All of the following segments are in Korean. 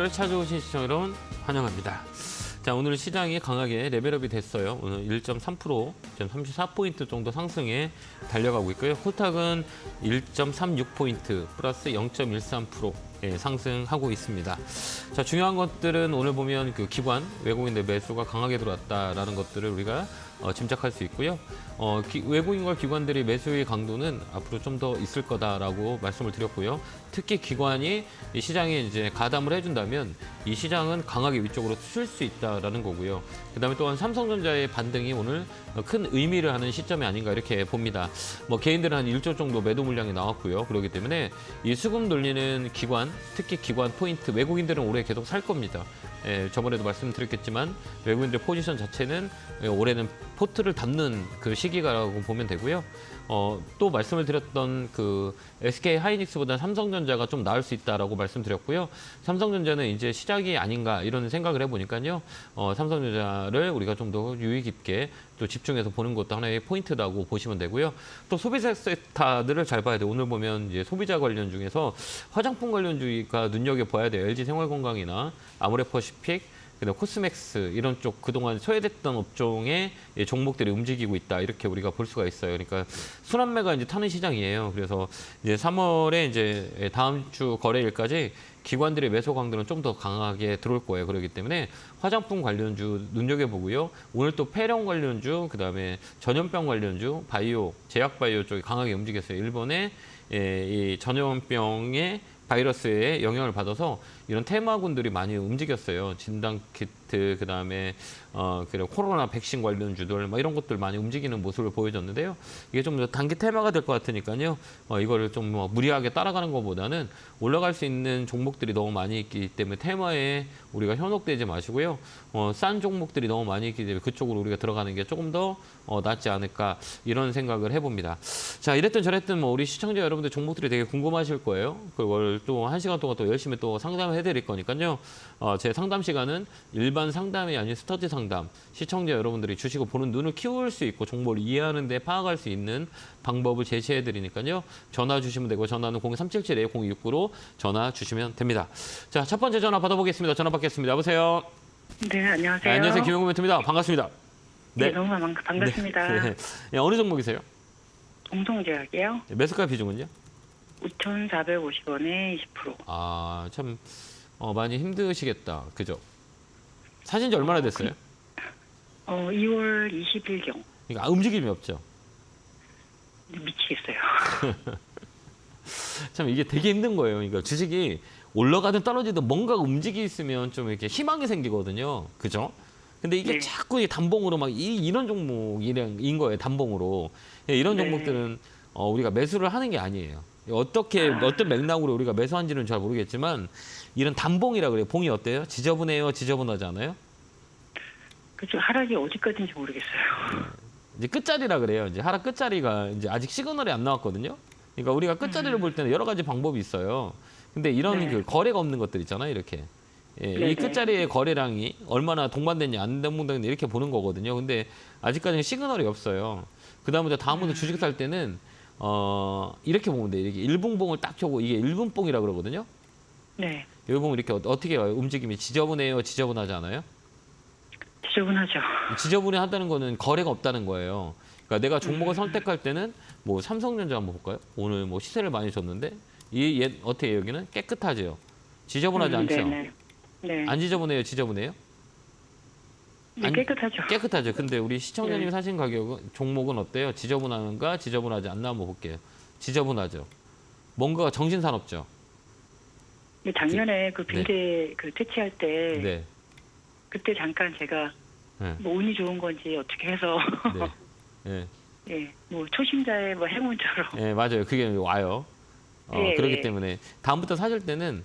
찾아오신 시청 여러분 환영합니다. 자, 오늘 시장이 강하게 레벨업이 됐어요. 오늘 1.3%, 1.34포인트 정도 상승에 달려가고 있고요. 코스닥은 1.36포인트 플러스 0.13% 상승하고 있습니다. 자, 중요한 것들은 오늘 보면 그 기관, 외국인들 매수가 강하게 들어왔다라는 것들을 우리가 짐작할 수 있고요. 외국인과 기관들이 매수의 강도는 앞으로 좀 더 있을 거다라고 말씀을 드렸고요. 특히 기관이 이 시장에 이제 가담을 해준다면 이 시장은 강하게 위쪽으로 칠 수 있다라는 거고요. 그다음에 또한 삼성전자의 반등이 오늘 큰 의미를 하는 시점이 아닌가 이렇게 봅니다. 뭐 개인들은 한 1조 정도 매도 물량이 나왔고요. 그렇기 때문에 이 수급 돌리는 기관, 특히 기관 포인트, 외국인들은 올해 계속 살 겁니다. 저번에도 말씀드렸겠지만 외국인들 포지션 자체는 올해는 포트를 담는 그 시기가라고 보면 되고요. 또 말씀을 드렸던 그 SK 하이닉스보다 삼성전자가 좀 나을 수 있다라고 말씀드렸고요. 삼성전자는 이제 시작이 아닌가 이런 생각을 해보니까요. 삼성전자를 우리가 좀 더 유의 깊게 또 집중해서 보는 것도 하나의 포인트라고 보시면 되고요. 또 소비자 섹터들을 잘 봐야 돼요. 오늘 보면 이제 소비자 관련 중에서 화장품 관련주가 눈여겨봐야 돼요. LG 생활건강이나 아모레퍼시픽, 그다음 코스맥스 이런 쪽 그동안 소외됐던 업종의 종목들이 움직이고 있다 이렇게 우리가 볼 수가 있어요. 그러니까 순환매가 이제 타는 시장이에요. 그래서 이제 3월에 이제 다음 주 거래일까지 기관들의 매수 강도는 좀 더 강하게 들어올 거예요. 그렇기 때문에 화장품 관련주 눈여겨보고요. 오늘 또 폐렴 관련주, 그다음에 전염병 관련주, 바이오, 제약바이오 쪽이 강하게 움직였어요. 일본의 이 전염병의 바이러스에 영향을 받아서 이런 테마군들이 많이 움직였어요. 진단키트, 그다음에 코로나 백신 관련주들 이런 것들 많이 움직이는 모습을 보여줬는데요. 이게 좀 단기 테마가 될 것 같으니까요. 이거를 좀 무리하게 따라가는 것보다는 올라갈 수 있는 종목들이 너무 많이 있기 때문에 테마에 우리가 현혹되지 마시고요. 싼 종목들이 너무 많이 있기 때문에 그쪽으로 우리가 들어가는 게 조금 더 낫지 않을까 이런 생각을 해봅니다. 자, 이랬든 저랬든 우리 시청자 여러분들 종목들이 되게 궁금하실 거예요. 그걸 또 1시간 동안 또 열심히 또 상담을 해드릴 거니까요. 제 상담 시간은 일반 상담이 아닌 스터디 상담. 시청자 여러분들이 주식을 보는 눈을 키울 수 있고 정보를 이해하는 데 파악할 수 있는 방법을 제시해 드리니까요. 전화 주시면 되고 전화는 0377-0269로 전화 주시면 됩니다. 자, 첫 번째 전화 받아보겠습니다. 전화 받겠습니다. 여보세요. 네, 안녕하세요. 네, 안녕하세요. 김영구 멘트입니다. 반갑습니다. 네, 너무 반갑습니다. 네. 네, 어느 종목이세요? 공통제약이요. 네, 매수가 비중은요? 5,450원에 20%. 아, 참 많이 힘드시겠다. 그죠? 사신 지 얼마나 됐어요? 2월 20일경. 그러니까 움직임이 없죠. 미치겠어요. 참 이게 되게 힘든 거예요. 그러니까 주식이 올라가든 떨어지든 뭔가 움직이 있으면 좀 이렇게 희망이 생기거든요. 그죠? 근데 이게 네. 자꾸 단봉으로 막 이런 종목인 거예요. 단봉으로. 이런 네. 종목들은 우리가 매수를 하는 게 아니에요. 어떤 맥락으로 우리가 매수한지는 잘 모르겠지만 이런 단봉이라 그래요. 봉이 어때요? 지저분해요? 지저분하지 않아요? 그쪽 하락이 어디까지인지 모르겠어요. 이제 끝자리라 그래요. 이제 하락 끝자리가 이제 아직 시그널이 안 나왔거든요. 그러니까 우리가 끝자리를 볼 때는 여러 가지 방법이 있어요. 근데 이런 네. 그 거래가 없는 것들 있잖아요. 이렇게. 네네. 이 끝자리의 거래량이 얼마나 동반됐냐 안 동반됐냐 이렇게 보는 거거든요. 근데 아직까지는 시그널이 없어요. 그다음부터 다음부터 주식 살 때는 이렇게 보면 돼요. 이렇게 일분봉을 딱 켜고 이게 일분봉이라 그러거든요. 네, 여기 보면 이렇게 어떻게 움직임이 지저분해요, 지저분하지 않아요? 지저분하죠. 지저분해하다는 거는 거래가 없다는 거예요. 그러니까 내가 종목을 선택할 때는 뭐 삼성전자 한번 볼까요? 오늘 뭐 시세를 많이 줬는데 어떻게 해요, 여기는 깨끗하죠. 지저분하지 않죠. 네네. 네. 안 지저분해요, 지저분해요? 네, 깨끗하죠. 깨끗하죠. 근데 우리 시청자님이 네. 사신 종목은 어때요? 지저분한가 지저분하지 않나 한번 볼게요. 지저분하죠. 뭔가가 정신사납죠. 네, 작년에 그 빈대 그 퇴치할 때 네. 그때 잠깐 제가 네. 뭐 운이 좋은 건지 어떻게 해서 네. 네. 예, 뭐 초심자의 뭐 행운처럼. 네, 맞아요. 그게 와요. 네, 그렇기 네. 때문에 다음부터 사실 때는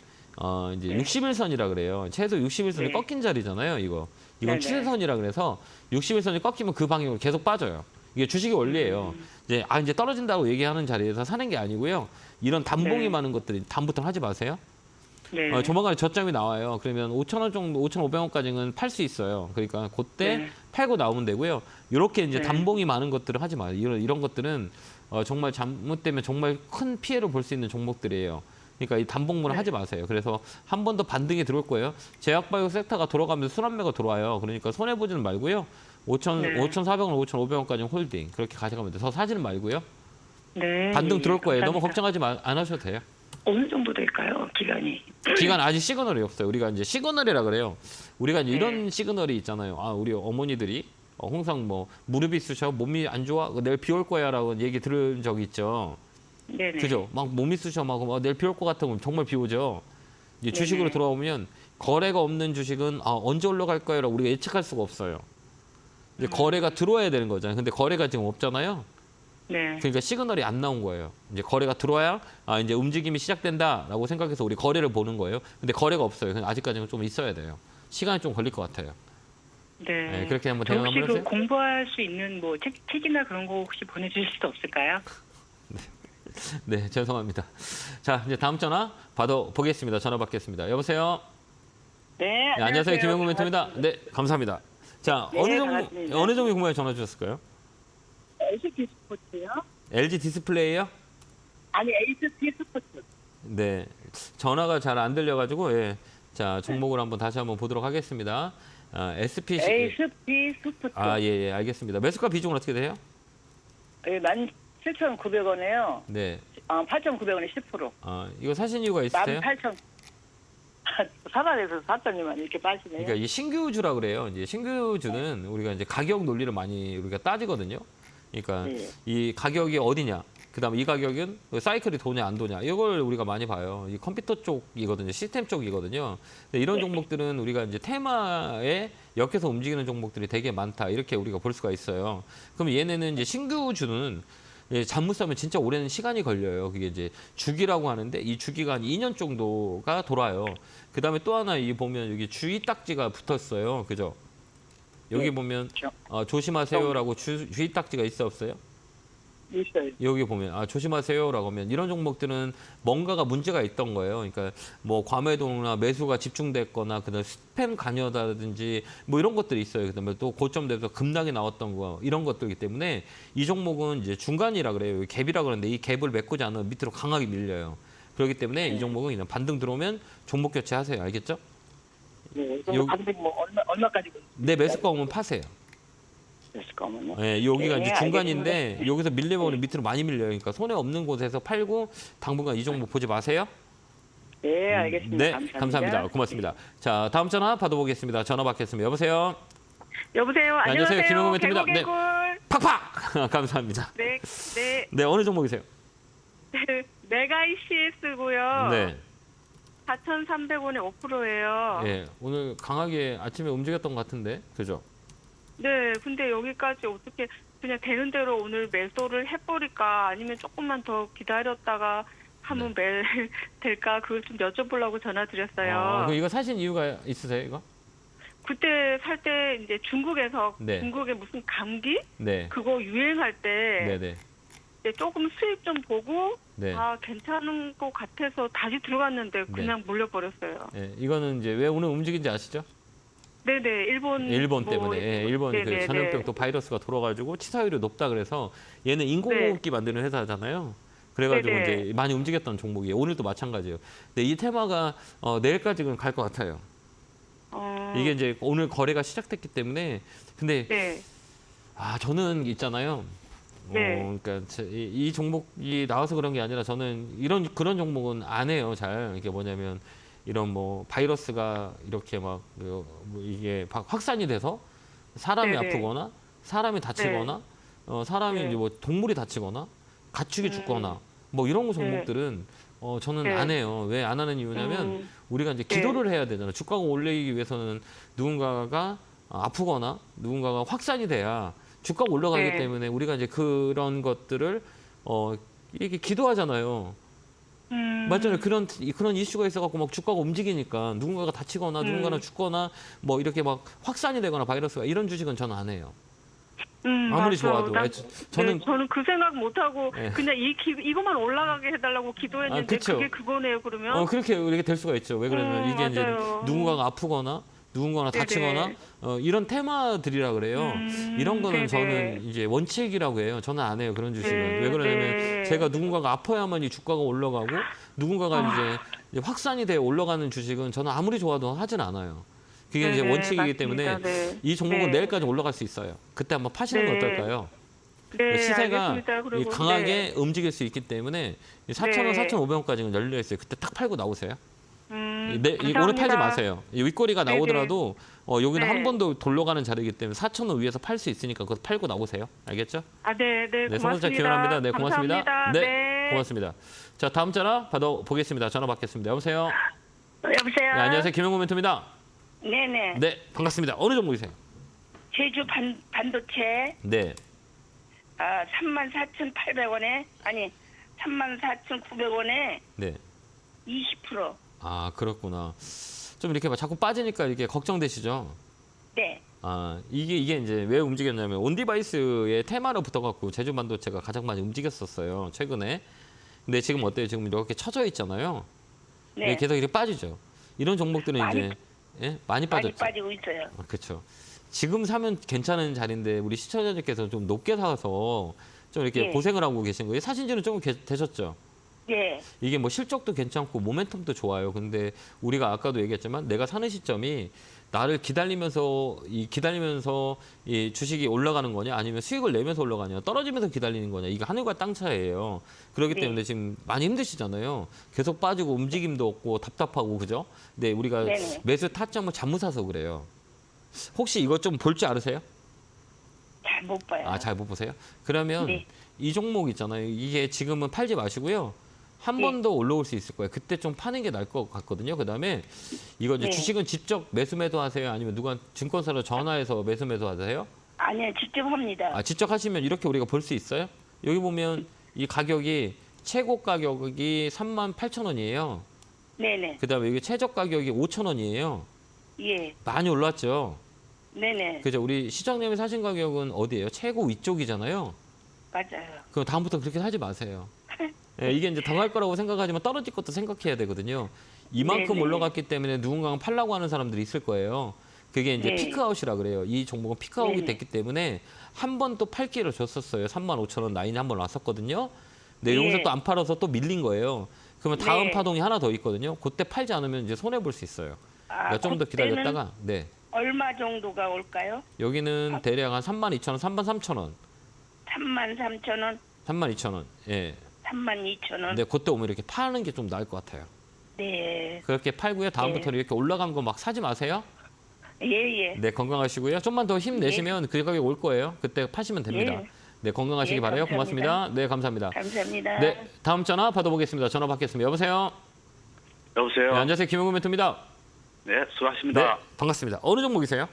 이제 네. 61선이라 그래요. 최소 61선이 네. 꺾인 자리잖아요, 이거. 이건 네네. 추세선이라 그래서 61선이 꺾이면 그 방향으로 계속 빠져요. 이게 주식의 원리예요. 이제 떨어진다고 얘기하는 자리에서 사는 게 아니고요. 이런 단봉이 네. 많은 것들이 다음부터는 하지 마세요. 네. 조만간에 저점이 나와요. 그러면 5,000원 정도, 5,500원까지는 팔 수 있어요. 그러니까 그때 네. 팔고 나오면 되고요. 이렇게 이제 네. 단봉이 많은 것들을 하지 마요. 이런 것들은 정말 잘못되면 정말 큰 피해를 볼 수 있는 종목들이에요. 그러니까 이 단봉문을 네. 하지 마세요. 그래서 한 번 더 반등이 들어올 거예요. 제약바이오 섹터가 돌아가면서 순환매가 들어와요. 그러니까 손해 보지는 말고요. 5천, 네. 5,400원, 5,500원까지 홀딩 그렇게 가져가면 돼요. 더 사지는 말고요. 네. 반등 들어올 거예요. 너무 감사합니다. 걱정하지 안 하셔도 돼요. 어느 정도 될까요, 기간이? 기간 아직 시그널이 없어요. 우리가 이제 시그널이라 그래요. 우리가 이제 네. 이런 시그널이 있잖아요. 아, 우리 어머니들이 항상 뭐 무릎이 쑤셔, 몸이 안 좋아, 내일 비 올 거야라고 얘기 들은 적 있죠. 네네. 그죠? 막 몸이 쑤셔, 막 내일 비 올 것 같으면 정말 비 오죠. 이제 주식으로 네네. 돌아오면 거래가 없는 주식은 언제 올라갈 거야라고 우리가 예측할 수가 없어요. 이제 거래가 들어와야 되는 거잖아요. 근데 거래가 지금 없잖아요. 네. 그러니까 시그널이 안 나온 거예요. 이제 거래가 들어와야 이제 움직임이 시작된다라고 생각해서 우리 거래를 보는 거예요. 근데 거래가 없어요. 그냥 아직까지는 좀 있어야 돼요. 시간이 좀 걸릴 것 같아요. 네. 네, 그렇게 한번 저 대응 혹시 한번 그 해주세요. 공부할 수 있는 뭐 책이나 그런 거 혹시 보내주실 수도 없을까요? 네, 죄송합니다. 자, 이제 다음 전화 받아보겠습니다. 전화 받겠습니다. 여보세요? 네. 네, 안녕하세요. 김영구 멘토입니다. 네, 감사합니다. 자, 네, 반갑습니다. 어느 종류 궁금해 전화 주셨을까요? HP 스포츠요? LG 디스플레이요? 아니, HP 스포츠. 네, 전화가 잘 안 들려가지고, 예. 자, 종목을 다시 한번 보도록 하겠습니다. SPC. HP 스포츠. 예, 알겠습니다. 매수가 비중은 어떻게 돼요? 17,900원에요. 네. 8,900원에 10%. 이거 사신 이유가 있으세요? 18,000. 사단에서 샀더니만 이렇게 빠지네요. 그러니까 이 신규주라 그래요. 이제 신규주는 우리가 이제 가격 논리를 많이 우리가 따지거든요. 그러니까 네. 이 가격이 어디냐, 그다음에 이 가격은 사이클이 도냐 안 도냐 이걸 우리가 많이 봐요. 이 컴퓨터 쪽이거든요, 시스템 쪽이거든요. 근데 이런 종목들은 우리가 이제 테마에 엮여서 움직이는 종목들이 되게 많다 이렇게 우리가 볼 수가 있어요. 그럼 얘네는 이제 신규주는 잠못 사면 진짜 오랜 시간이 걸려요. 그게 이제 주기라고 하는데 이 주기가 한 2년 정도가 돌아요. 그다음에 또 하나 이 보면 여기 주의 딱지가 붙었어요. 그죠? 여기 네, 보면 그렇죠. 조심하세요라고 주의 딱지가 있어 없어요? 있어요. 여기 보면 조심하세요라고 하면 이런 종목들은 뭔가가 문제가 있던 거예요. 그러니까 뭐 과매도나 매수가 집중됐거나 그다음 스팸 관여다든지 뭐 이런 것들이 있어요. 그다음에 또 고점 대에서 급락이 나왔던 거 이런 것들이기 때문에 이 종목은 이제 중간이라 그래요. 여기 갭이라 그러는데 이 갭을 메꾸지 않으면 밑으로 강하게 밀려요. 그렇기 때문에 이 종목은 그냥 반등 들어오면 종목 교체하세요. 알겠죠? 네. 요- 반등 뭐 얼마까지 내 매수가 오면 파세요. 됐을까 하면요? 예, 여기가 네, 이제 중간인데 여기서 밀리면 밑으로 많이 밀려요. 그러니까 손해 없는 곳에서 팔고 당분간 이 종목 보지 마세요. 네, 알겠습니다. 네, 감사합니다. 감사합니다. 고맙습니다. 자, 다음 전화 받아보겠습니다. 전화 받겠습니다. 여보세요? 여보세요. 안녕하세요. 김영구 멘토입니다. 네. 개굴. 팍팍! 감사합니다. 네, 네. 네, 어느 종목이세요? 메가 ECS고요. 네. 4,300원에 5%예요. 예, 오늘 강하게 아침에 움직였던 것 같은데, 그죠? 네, 근데 여기까지 어떻게 그냥 되는 대로 오늘 매도를 해버릴까 아니면 조금만 더 기다렸다가 하면 될까 그걸 좀 여쭤보려고 전화드렸어요. 그럼 이거 사신 이유가 있으세요, 이거? 그때 살 때 이제 중국에서 네. 중국의 무슨 감기 네. 그거 유행할 때 네네. 이제 조금 수익 좀 보고 네. 괜찮은 것 같아서 다시 들어갔는데 그냥 물려버렸어요. 네. 이거는 이제 왜 오늘 움직인지 아시죠? 네네 일본 일본 때문에 일본 그 네네네. 전염병 또 바이러스가 돌아가지고 치사율이 높다 그래서 얘는 인공호흡기 만드는 회사잖아요. 그래가지고 네네. 이제 많이 움직였던 종목이에요. 오늘도 마찬가지예요. 근데 이 테마가 내일까지는 갈 것 같아요. 이게 이제 오늘 거래가 시작됐기 때문에 근데 네. 저는 있잖아요. 네. 그러니까 이 종목이 나와서 그런 게 아니라 저는 그런 종목은 안 해요. 잘 이게 뭐냐면 이런 뭐 바이러스가 이렇게 막 이게 확산이 돼서 사람이 네네. 아프거나 사람이 다치거나 사람이 네. 이제 뭐 동물이 다치거나 가축이 죽거나 뭐 이런 종목들은 저는 네. 안 해요. 왜 안 하는 이유냐면 우리가 이제 기도를 해야 되잖아요. 주가가 올리기 위해서는 누군가가 아프거나 누군가가 확산이 돼야 주가가 올라가기 네. 때문에 우리가 이제 그런 것들을 이게 기도하잖아요. 맞잖아요. 그런 이슈가 있어갖고 막 주가가 움직이니까 누군가가 다치거나 누군가가 죽거나 뭐 이렇게 막 확산이 되거나 바이러스가 이런 주식은 저는 안 해요. 아무리 맞아. 좋아도 저는 저는 그 생각 못 하고 네. 그냥 이것만 올라가게 해달라고 기도했는데 그쵸. 그게 그거네요. 그러면 그렇게 될 수가 있죠. 왜 그러면 이게 이제 맞아요. 누군가가 아프거나 누군가나 네네. 다치거나 이런 테마들이라 그래요. 이런 거는 네네. 저는 이제 원칙이라고 해요. 저는 안 해요. 그런 주식은. 네, 왜 그러냐면 네. 제가 누군가가 아파야만 이 주가가 올라가고 누군가가 이제 확산이 돼 올라가는 주식은 저는 아무리 좋아도 하진 않아요. 그게 이제 네네, 원칙이기 맞습니다. 때문에 네. 이 종목은 네. 내일까지 올라갈 수 있어요. 그때 한번 파시는 건 네. 어떨까요? 네, 시세가 알겠습니다. 이 그리고 강하게 네. 움직일 수 있기 때문에 4,000원, 네. 4,500원까지는 열려 있어요. 그때 딱 팔고 나오세요. 감사합니다. 오늘 팔지 마세요. 이 윗꼬리가 네네. 나오더라도 여기는 네. 한 번 더 돌러가는 자리이기 때문에 4,000원 위에서 팔 수 있으니까 그거 팔고 나오세요. 알겠죠? 네, 네, 네, 고맙습니다. 성공자 기원합니다. 네, 고맙습니다. 감사합니다. 네, 고맙습니다. 자, 다음 전화 받아보겠습니다. 전화 받겠습니다. 여보세요? 여보세요? 네, 안녕하세요. 김영구 멘토입니다. 네네. 네, 반갑습니다. 어느 종목이세요? 제주 반도체 네, 34,800원에 아니 34,900원에 네. 20%. 아, 그렇구나. 좀 이렇게 막 자꾸 빠지니까 이렇게 걱정되시죠? 네. 아, 이게 이제 왜 움직였냐면 온디바이스의 테마로 붙어갖고 제주 반도체가 가장 많이 움직였었어요, 최근에. 근데 지금 어때요? 지금 이렇게 쳐져 있잖아요. 네. 계속 이렇게 빠지죠. 이런 종목들은 많이 이제 많이 많이 빠졌죠. 빠지고 있어요. 그렇죠. 지금 사면 괜찮은 자리인데 우리 시청자님께서 좀 높게 사서 좀 이렇게 예. 고생을 하고 계신 거예요. 사신 지는 조금 되셨죠. 예. 이게 뭐 실적도 괜찮고 모멘텀도 좋아요. 근데 우리가 아까도 얘기했지만 내가 사는 시점이 나를 기다리면서 이 주식이 올라가는 거냐 아니면 수익을 내면서 올라가냐 떨어지면서 기다리는 거냐 이게 하늘과 땅 차이예요. 그렇기 네. 때문에 지금 많이 힘드시잖아요. 계속 빠지고 움직임도 없고 답답하고 그죠? 근데 우리가 네네. 매수 타점을 잘못 사서 그래요. 혹시 이것 좀 볼 줄 아세요? 잘 못 봐요. 아, 잘 못 보세요? 그러면 네. 이 종목 있잖아요. 이게 지금은 팔지 마시고요. 한 번 네. 더 올라올 수 있을 거예요. 그때 좀 파는 게 나을 것 같거든요. 그다음에 이거 이제 네. 주식은 직접 매수 매도 하세요? 아니면 누가 증권사로 전화해서 매수 매도 하세요? 아니요, 직접 합니다. 아, 직접 하시면 이렇게 우리가 볼 수 있어요? 여기 보면 이 가격이 최고 가격이 38,000원이에요. 네네. 그다음에 여기 최저 가격이 5,000원이에요. 예. 많이 올랐죠. 네네. 그죠? 우리 시장님이 사신 가격은 어디예요? 최고 위쪽이잖아요. 맞아요. 그럼 다음부터 그렇게 사지 마세요. 예, 이게 이제 더 갈 거라고 생각하지만 떨어질 것도 생각해야 되거든요. 이만큼 네네. 올라갔기 때문에 누군가가 팔라고 하는 사람들이 있을 거예요. 그게 이제 네. 피크아웃이라 그래요. 이 종목은 피크아웃이 네네. 됐기 때문에 한 번 또 팔 기회를 줬었어요. 35,000원 라인에 한 번 왔었거든요. 근데 예. 여기서 또 안 팔아서 또 밀린 거예요. 그러면 다음 네. 파동이 하나 더 있거든요. 그때 팔지 않으면 이제 손해 볼 수 있어요. 그러니까 좀 더 그때는 기다렸다가 네. 얼마 정도가 올까요? 여기는 대략 한 32,000원, 33,000원, 33,000원, 32,000원. 예. 32,000원. 근데 그때 오면 이렇게 파는 게 좀 나을 것 같아요. 네. 그렇게 팔고요. 다음부터는 이렇게 올라간 거 막 사지 마세요. 예. 네, 건강하시고요. 좀만 더 힘내시면 그 가격이 올 거예요. 그때 파시면 됩니다. 예. 네, 건강하시기 예, 바라요. 감사합니다. 고맙습니다. 네, 감사합니다. 감사합니다. 네, 다음 전화 받아보겠습니다. 전화 받겠습니다. 여보세요? 여보세요. 네, 안녕하세요. 김영구 멘토입니다. 네, 네, 수고하십니다. 반갑습니다. 어느 종목이세요?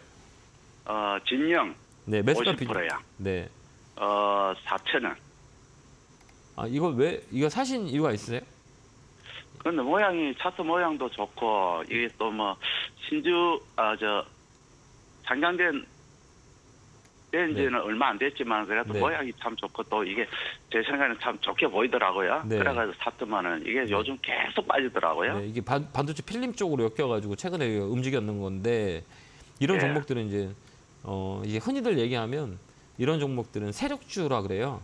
진영 네, 매수가 비중. 50%야. 네. 4,000원. 아, 이거 사신 이유가 있으세요? 근데 모양이 차트 모양도 좋고 이게 또 뭐 신주 상장된 지는 얼마 안 됐지만 그래도 네. 모양이 참 좋고 또 이게 제 생각에는 참 좋게 보이더라고요. 네. 그래가지고 샀더만은 이게 요즘 계속 빠지더라고요. 네, 이게 반도체 필름 쪽으로 엮여가지고 최근에 움직였는 건데 이런 예. 종목들은 이제 이게 흔히들 얘기하면 이런 종목들은 세력주라 그래요.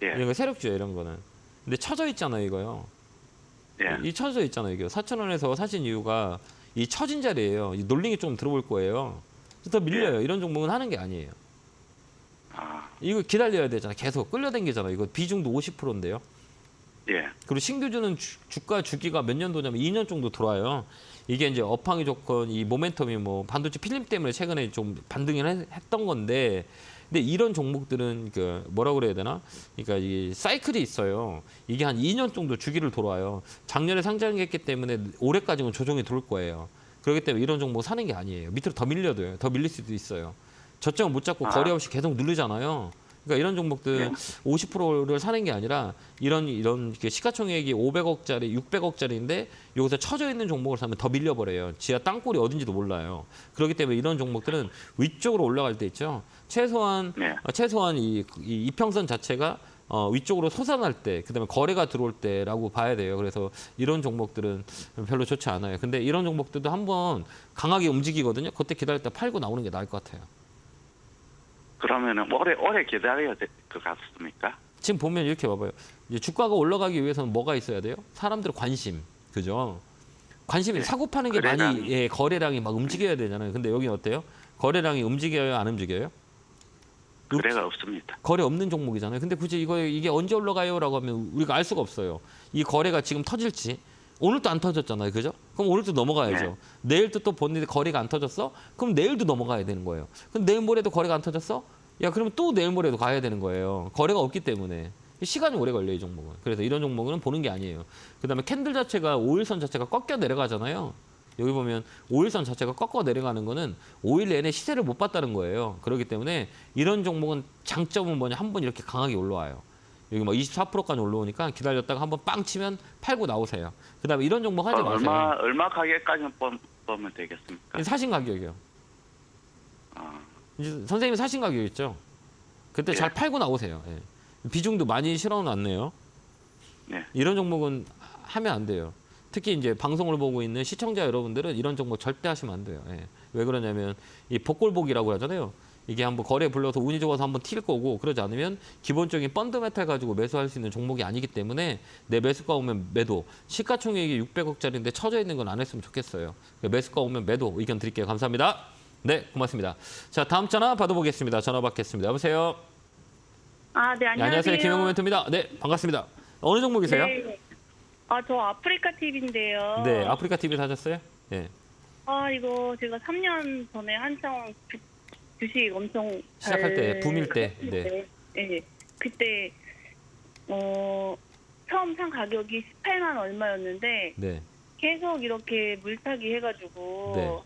예, 이런 거 세력주예요, 이런 거는. 근데 쳐져 있잖아요, 이거요. 예. 이 쳐져 있잖아요, 이게. 4,000원에서 사신 이유가 이 처진 자리예요. 이 놀링이 좀 들어올 거예요. 더 밀려요. 이런 종목은 하는 게 아니에요. 아, 이거 기다려야 되잖아. 계속 끌려당기잖아. 이거 비중도 50%인데요. 예, 그리고 신규주는 주가 주기가 몇 년도냐면 2년 정도 돌아요. 이게 이제 업황이 좋건 이 모멘텀이 뭐 반도체 필름 때문에 최근에 좀 반등을 했던 건데, 근데 이런 종목들은 그 뭐라 그래야 되나? 그러니까 이 사이클이 있어요. 이게 한 2년 정도 주기를 돌아요. 작년에 상장했기 때문에 올해까지는 조정이 들어올 거예요. 그렇기 때문에 이런 종목 사는 게 아니에요. 밑으로 더 밀려도요. 더 밀릴 수도 있어요. 저점을 못 잡고 거래 없이 계속 누르잖아요. 그러니까 이런 종목들 50%를 사는 게 아니라 이런 이렇게 시가총액이 500억짜리, 600억짜리인데 여기서 쳐져 있는 종목을 사면 더 밀려버려요. 지하 땅굴이 어딘지도 몰라요. 그렇기 때문에 이런 종목들은 위쪽으로 올라갈 때 있죠. 최소한 네. 이 이평선 자체가 위쪽으로 솟아날 때, 그다음에 거래가 들어올 때라고 봐야 돼요. 그래서 이런 종목들은 별로 좋지 않아요. 근데 이런 종목들도 한번 강하게 움직이거든요. 그때 기다렸다 팔고 나오는 게 나을 것 같아요. 그러면은 오래 기다려야 될 것 같습니까? 지금 보면 이렇게 봐봐요. 이제 주가가 올라가기 위해서는 뭐가 있어야 돼요? 사람들의 관심, 그죠? 관심이 사고 파는 게 많이 거래량이 막 움직여야 되잖아요. 근데 여기 어때요? 거래량이 움직여요, 안 움직여요? 거래가 없습니다. 거래 없는 종목이잖아요. 근데 굳이 이게 언제 올라가요라고 하면 우리가 알 수가 없어요. 이 거래가 지금 터질지. 오늘도 안 터졌잖아요. 그죠? 그럼 오늘도 넘어가야죠. 내일도 또 보는데 거래가 안 터졌어? 그럼 내일도 넘어가야 되는 거예요. 그럼 내일 모레도 거래가 안 터졌어? 야, 그러면 또 내일 모레도 가야 되는 거예요. 거래가 없기 때문에. 시간이 오래 걸려요, 이 종목은. 그래서 이런 종목은 보는 게 아니에요. 그다음에 캔들 자체가 5일선 자체가 꺾여 내려가잖아요. 여기 보면 5일선 자체가 꺾어 내려가는 거는 5일 내내 시세를 못 봤다는 거예요. 그렇기 때문에 이런 종목은 장점은 뭐냐? 한번 이렇게 강하게 올라와요. 여기 뭐 24%까지 올라오니까 기다렸다가 한번 빵 치면 팔고 나오세요. 그다음에 이런 종목 하지 마세요. 얼마 가격까지 보면 되겠습니까? 사신 가격이요. 아, 이제 선생님이 사신 가격 있죠? 그때 잘 팔고 나오세요. 예. 비중도 많이 실어놨네요. 네. 이런 종목은 하면 안 돼요. 특히 이제 방송을 보고 있는 시청자 여러분들은 이런 종목 절대 하시면 안 돼요. 예. 왜 그러냐면 이 복골복이라고 하잖아요. 이게 한번 거래 불러서 운이 좋아서 한번 튈 거고, 그러지 않으면 기본적인 펀드메탈 가지고 매수할 수 있는 종목이 아니기 때문에 내 매수가 오면 매도. 시가총액이 600억짜리인데 쳐져 있는 건 안 했으면 좋겠어요. 매수가 오면 매도 의견 드릴게요. 감사합니다. 네, 고맙습니다. 자, 다음 전화 받아보겠습니다. 전화 받겠습니다. 여보세요. 아, 네, 네, 안녕하세요. 안녕하세요. 김영구 멘토입니다. 네, 반갑습니다. 어느 종목이세요? 네. 아, 저 아프리카 TV인데요. 네, 아프리카 TV 사셨어요? 네. 아, 이거 제가 3년 전에 한창 주식 엄청 시작할 때, 붐일 때. 네. 네. 네. 그때 처음 산 가격이 18만 얼마였는데 네. 계속 이렇게 물타기 해가지고 네.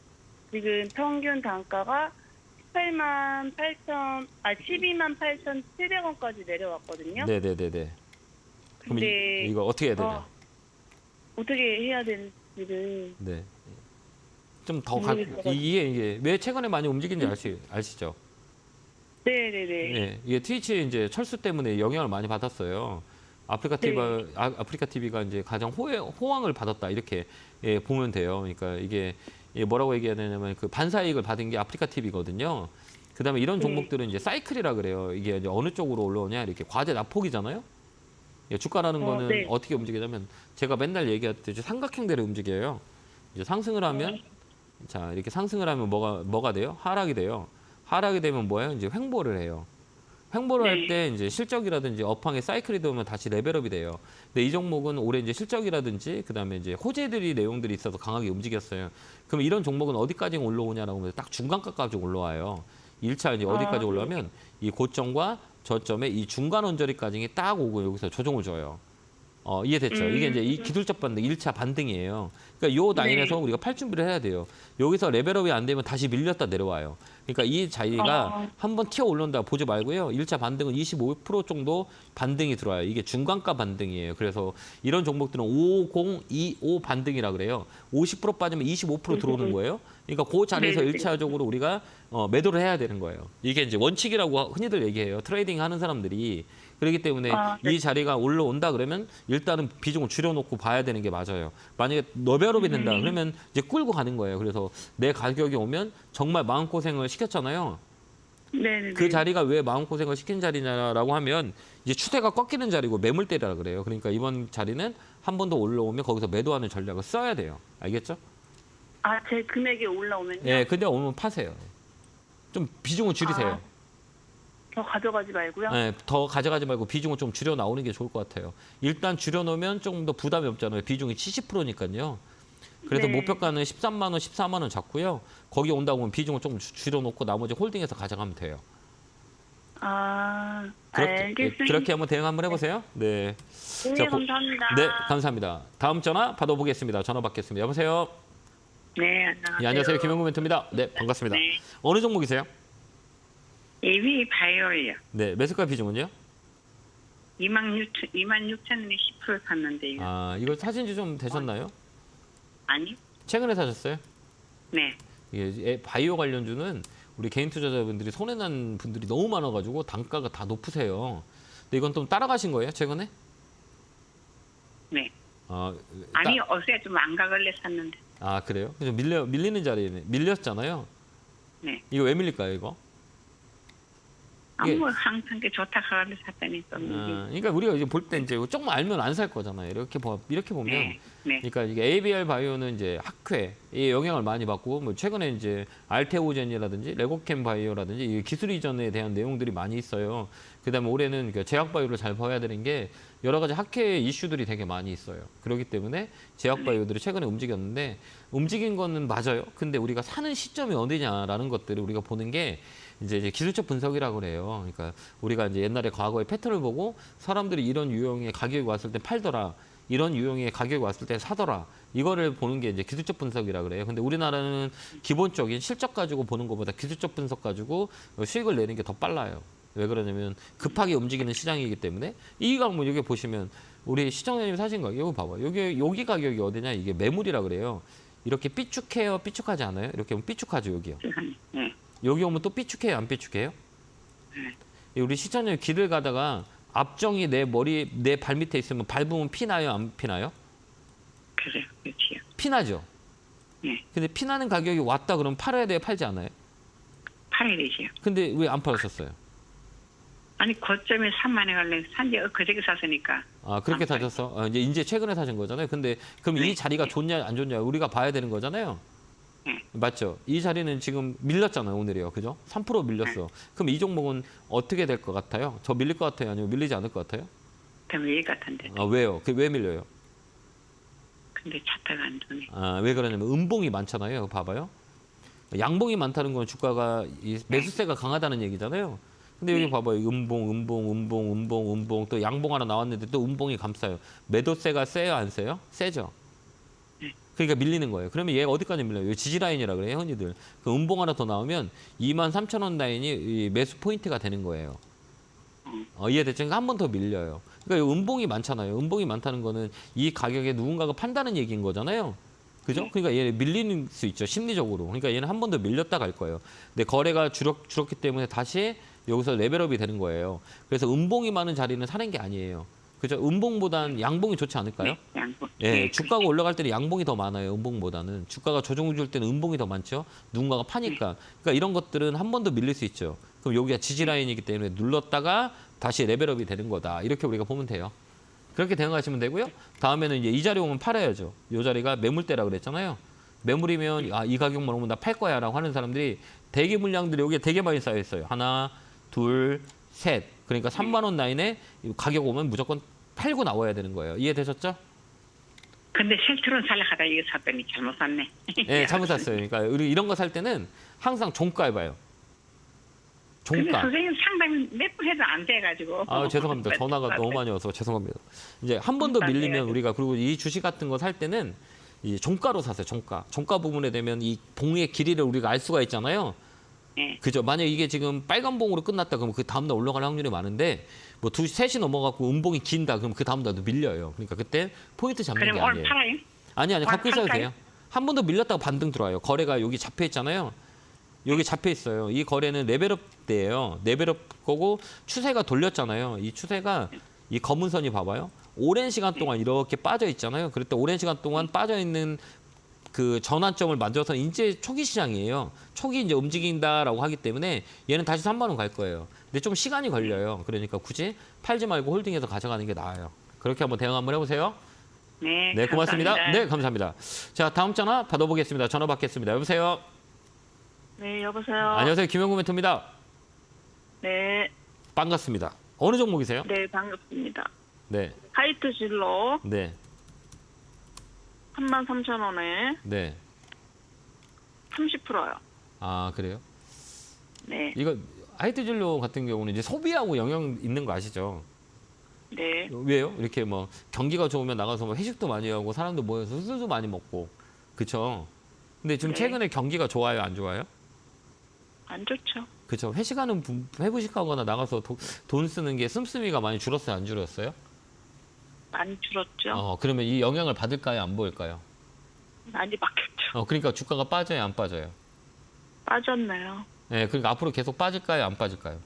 지금 평균 단가가 12만 8,700원까지 내려왔거든요. 네, 네, 네, 네. 그럼 근데 이거 어떻게 해야 되냐? 어떻게 해야 되는지를 네. 좀 더 이게 왜 최근에 많이 움직이는지 아시죠? 네네네. 네. 이게 트위치 이제 철수 때문에 영향을 많이 받았어요. 아프리카 TV가 이제 가장 호황을 받았다 이렇게 보면 돼요. 그러니까 이게 뭐라고 얘기해야 되냐면 그 반사이익을 받은 게 아프리카 TV거든요. 그다음에 이런 종목들은 이제 사이클이라 그래요. 이게 이제 어느 쪽으로 올라오냐 이렇게 과제 낙폭이잖아요. 주가라는 거는 네. 어떻게 움직이냐면 제가 맨날 얘기했듯이 삼각형대로 움직여요. 이제 상승을 하면 자 이렇게 상승을 하면 뭐가 돼요? 하락이 돼요. 하락이 되면 뭐예요? 이제 횡보를 해요. 횡보를 할 때 이제 실적이라든지 업황의 사이클이 되면 다시 레벨업이 돼요. 근데 이 종목은 올해 이제 실적이라든지 그다음에 이제 호재들이 내용들이 있어서 강하게 움직였어요. 그럼 이런 종목은 어디까지 올라오냐라고 하면 딱 중간가까지 올라와요. 1차 이제 어디까지 올라오면 이 고점과 저점의 이 중간 언저리까지 딱 오고 여기서 조정을 줘요. 이해됐죠? 이게 이제 이 기술적 반등, 1차 반등이에요. 그러니까 요 라인에서 우리가 팔 준비를 해야 돼요. 여기서 레벨업이 안 되면 다시 밀렸다 내려와요. 그러니까 이 자리가 한번 튀어 올라온다 보지 말고요. 1차 반등은 25% 정도 반등이 들어와요. 이게 중간가 반등이에요. 그래서 이런 종목들은 5025 반등이라 그래요. 50% 빠지면 25% 들어오는 거예요. 그러니까 그 자리에서 1차적으로 우리가 매도를 해야 되는 거예요. 이게 이제 원칙이라고 흔히들 얘기해요. 트레이딩 하는 사람들이. 그렇기 때문에 이 자리가 올라온다 그러면 일단은 비중을 줄여놓고 봐야 되는 게 맞아요. 만약에 레벨업이 된다 그러면 이제 끌고 가는 거예요. 그래서 내 가격이 오면 정말 마음고생을 시켰잖아요. 네네. 그 자리가 왜 마음고생을 시킨 자리냐라고 하면 이제 추세가 꺾이는 자리고 매물대라 그래요. 그러니까 이번 자리는 한 번 더 올라오면 거기서 매도하는 전략을 써야 돼요. 알겠죠? 아, 제 금액이 올라오면요? 네, 근데 오면 파세요. 좀 비중을 줄이세요. 더 가져가지 말고요? 네, 더 가져가지 말고 비중을 좀 줄여 나오는 게 좋을 것 같아요. 일단 줄여놓으면 조금 더 부담이 없잖아요. 비중이 70%니까요. 그래서 네. 목표가는 13만 원, 14만 원 잡고요. 거기 온다고 하면 비중을 좀 줄여놓고 나머지 홀딩해서 가져가면 돼요. 아, 네, 알겠습니다. 그렇게 한번 대응 한번 해보세요. 네. 네, 자, 감사합니다. 네, 감사합니다. 다음 전화 받아보겠습니다. 전화 받겠습니다. 여보세요. 네, 안녕하세요. 네, 안녕하세요. 김영구 멘토입니다. 네, 반갑습니다. 네. 어느 종목이세요? 예비 바이오예요. 네, 매수가 비중은요? 26,000원에 10% 샀는데요. 이거 사신 지 좀 되셨나요? 아니? 최근에 사셨어요? 네. 이게 바이오 관련주는 우리 개인 투자자분들이 손해난 분들이 너무 많아가지고 단가가 다 높으세요. 근데 이건 좀 따라가신 거예요, 최근에? 네. 아, 아니 어제 좀 안 가걸래 샀는데. 아, 그래요? 그죠? 밀리는 자리에 밀렸잖아요. 네. 이거 왜 밀릴까요, 이거? 이게- 뭐 항상 게 좋다 가걸래 샀더니 좀. 그러니까 우리가 이제 볼 때 이제 조금 알면 안 살 거잖아요. 이렇게 보면. 네. 네. 그러니까 이게 ABR 바이오는 이제 학회에 영향을 많이 받고, 뭐 최근에 이제 알테오젠이라든지 레고캠 바이오라든지 이 기술 이전에 대한 내용들이 많이 있어요. 그다음에 올해는 그 제약 바이오를 잘 봐야 되는 게 여러 가지 학회 이슈들이 되게 많이 있어요. 그렇기 때문에 제약 바이오들이 최근에 움직였는데 움직인 거는 맞아요. 근데 우리가 사는 시점이 어디냐라는 것들을 우리가 보는 게 이제 기술적 분석이라고 그래요. 그러니까 우리가 이제 옛날에 과거의 패턴을 보고 사람들이 이런 유형의 가격이 왔을 때 팔더라. 이런 유형의 가격이 왔을 때 사더라. 이거를 보는 게 이제 기술적 분석이라 그래요. 근데 우리나라는 기본적인 실적 가지고 보는 것보다 기술적 분석 가지고 수익을 내는 게 더 빨라요. 왜 그러냐면 급하게 움직이는 시장이기 때문에 이 과목 여기 보시면 우리 시청자님 사신 거 이거 봐봐. 여기 가격이 어디냐? 이게 매물이라 그래요. 이렇게 삐쭉해요, 삐쭉하지 않아요? 이렇게 보면 삐쭉하죠, 여기요. 네. 여기 오면 또 삐쭉해요, 안 삐쭉해요? 우리 시청자님 길을 가다가 앞정이 내 발 밑에 있으면 밟으면 피나요, 안 피나요? 그래요. 그렇지요. 피나죠. 네. 근데 피나는 가격이 왔다 그러면 팔아야 돼요, 팔지 않아요? 팔아야 되지요. 근데 왜 안 팔았었어요? 아니 고점에 3만 원 갈래 산지 그저께 샀으니까. 아, 그렇게 안 팔아요. 사셨어? 이제 최근에 사신 거잖아요. 근데 그럼 네. 이 자리가 좋냐, 안 좋냐 우리가 봐야 되는 거잖아요. 네. 맞죠? 이 자리는 지금 밀렸잖아요, 오늘이요. 그죠? 3% 밀렸어. 그럼 이 종목은 어떻게 될 것 같아요? 더 밀릴 것 같아요? 아니면 밀리지 않을 것 같아요? 좀 얘기 같은데. 아, 왜요? 왜 밀려요? 근데 차트가 안 좋네. 아, 왜 그러냐면 음봉이 많잖아요. 봐봐요. 양봉이 많다는 건 주가가 이 매수세가 강하다는 얘기잖아요. 근데 여기 봐봐요. 음봉, 또 양봉 하나 나왔는데 또 음봉이 감싸요. 매도세가 세요, 안 세요? 세죠. 그러니까 밀리는 거예요. 그러면 얘가 어디까지 밀려요? 지지 라인이라 그래요, 흔히들. 그 음봉 하나 더 나오면 23,000원 라인이 이 매수 포인트가 되는 거예요. 이해됐죠? 그러니까 한 번 더 밀려요. 그러니까 이 음봉이 많잖아요. 음봉이 많다는 거는 이 가격에 누군가가 판다는 얘기인 거잖아요. 그죠? 그러니까 얘 밀리는 수 있죠, 심리적으로. 그러니까 얘는 한 번 더 밀렸다 갈 거예요. 근데 거래가 줄었기 때문에 다시 여기서 레벨업이 되는 거예요. 그래서 음봉이 많은 자리는 사는 게 아니에요. 그죠? 음봉보단 양봉이 좋지 않을까요? 네. 양보. 예, 네. 주가가 올라갈 때는 양봉이 더 많아요, 음봉보다는. 주가가 조정을 줄 때는 음봉이 더 많죠. 누군가가 파니까. 그러니까 이런 것들은 한 번 더 밀릴 수 있죠. 그럼 여기가 지지 라인이기 때문에 눌렀다가 다시 레벨업이 되는 거다. 이렇게 우리가 보면 돼요. 그렇게 생각하시면 되고요. 다음에는 이제 이 자리 오면 팔아야죠. 이 자리가 매물대라 그랬잖아요. 매물이면 이 가격만 오면 나 팔 거야라고 하는 사람들이 대기 물량들이 여기에 되게 많이 쌓여 있어요. 하나, 둘, 셋. 그러니까 3만 원 라인에 가격 오면 무조건 팔고 나와야 되는 거예요. 이해되셨죠? 근데 셀트론 살려 하다 이거 샀더니 잘못 샀네. 네, 잘못 샀어요. 그러니까 우리 이런 거 살 때는 항상 종가에 봐요. 근데 종가. 선생님 상담 몇 번 해도 안 돼가지고. 아, 죄송합니다. 전화가 너무 많이 와서 죄송합니다. 이제 한 번 더 밀리면 우리가 그리고 이 주식 같은 거 살 때는 이 종가로 사세요. 종가. 종가 부분에 되면 이 봉의 길이를 우리가 알 수가 있잖아요. 네. 그죠? 만약 이게 지금 빨간 봉으로 끝났다 그러면 그 다음날 올라갈 확률이 많은데 뭐 2시, 3시 넘어가고 음봉이 긴다 그러면 그 다음날도 밀려요. 그러니까 그때 포인트 잡는 그럼 게 오늘 아니에요. 팔아요? 아니 갖고 있어도 팔까요? 돼요. 한 번 더 밀렸다가 반등 들어와요. 거래가 여기 잡혀 있잖아요. 여기 잡혀 있어요. 이 거래는 레벨업 때예요. 레벨업 거고 추세가 돌렸잖아요. 이 추세가 이 검은 선이 봐봐요. 오랜 시간 동안 이렇게 빠져 있잖아요. 그럴 때 오랜 시간 동안 빠져 있는 그 전환점을 만들어서 이제 초기 시장이에요. 초기 이제 움직인다라고 하기 때문에 얘는 다시 3만 원 갈 거예요. 근데 좀 시간이 걸려요. 그러니까 굳이 팔지 말고 홀딩해서 가져가는 게 나아요. 그렇게 한번 대응 한번 해보세요. 네. 네, 고맙습니다. 감사합니다. 네, 감사합니다. 자, 다음 전화 받아보겠습니다. 전화 받겠습니다. 여보세요. 네, 여보세요. 안녕하세요. 김영구 멘토입니다. 네, 반갑습니다. 어느 종목이세요? 네, 반갑습니다. 네, 하이트 진로 네, 33,000원에 네. 30%요. 아, 그래요? 네, 이거 하이트 진로 같은 경우는 이제 소비하고 영향 있는 거 아시죠? 네. 왜요? 이렇게 뭐 경기가 좋으면 나가서 뭐 회식도 많이 하고 사람도 모여서 술도 많이 먹고, 그쵸? 근데 지금 네. 최근에 경기가 좋아요, 안 좋아요? 안 좋죠. 그쵸? 회식하는 회부식하거나 나가서 돈 쓰는 게 씀씀이가 많이 줄었어요, 안 줄었어요? 많이 줄었죠. 그러면 이 영향을 받을까요, 안 보일까요? 많이 바뀌었죠. 그러니까 주가가 빠져요, 안 빠져요? 빠졌나요? 네, 그러니까 앞으로 계속 빠질까요, 안 빠질까요?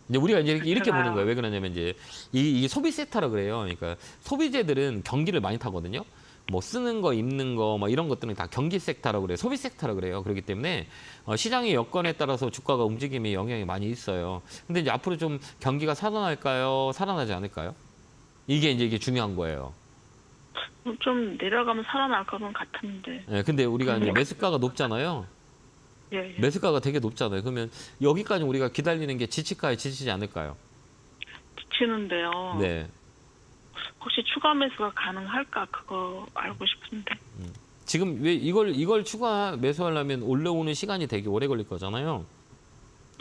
이제 우리가 이제 이렇게 제가- 보는 거예요. 왜 그러냐면 이제 이 소비 섹터라 그래요. 그러니까 소비재들은 경기를 많이 타거든요. 뭐 쓰는 거, 입는 거, 뭐 이런 것들은 다 경기 섹터라고 그래요. 소비 섹터라 그래요. 그렇기 때문에 시장의 여건에 따라서 주가가 움직임이 영향이 많이 있어요. 근데 이제 앞으로 좀 경기가 살아날까요? 살아나지 않을까요? 이게 중요한 거예요. 좀 내려가면 살아날 것만 같았는데. 예, 근데 우리가 이제 매수가가 높잖아요. 예, 예. 매수가가 되게 높잖아요. 그러면 여기까지 우리가 기다리는 게 지칠까요? 지치지 않을까요? 지치는데요. 네. 혹시 추가 매수가 가능할까 그거 알고 싶은데. 지금 왜 이걸 추가 매수하려면 올라오는 시간이 되게 오래 걸릴 거잖아요.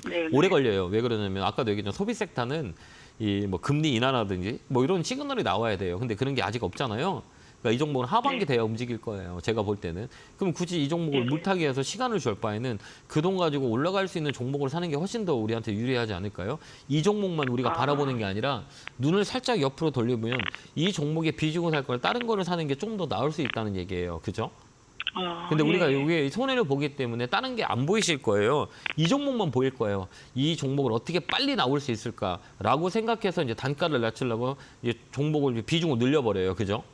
네. 오래 걸려요. 왜 그러냐면 아까도 얘기했지만 소비 섹터는 이 뭐 금리 인하라든지 뭐 이런 시그널이 나와야 돼요. 근데 그런 게 아직 없잖아요. 그러니까 이 종목은 하반기 네. 돼야 움직일 거예요. 제가 볼 때는. 그럼 굳이 이 종목을 네. 물타기 해서 시간을 줄 바에는 그 돈 가지고 올라갈 수 있는 종목을 사는 게 훨씬 더 우리한테 유리하지 않을까요? 이 종목만 우리가 바라보는 게 아니라 눈을 살짝 옆으로 돌려보면 이 종목에 비중을 살 걸 다른 거를 사는 게 좀 더 나을 수 있다는 얘기예요. 그죠? 근데 우리가 예. 여기에 손해를 보기 때문에 다른 게 안 보이실 거예요. 이 종목만 보일 거예요. 이 종목을 어떻게 빨리 나올 수 있을까라고 생각해서 이제 단가를 낮추려고 이제 종목을 이제 비중을 늘려버려요. 그죠?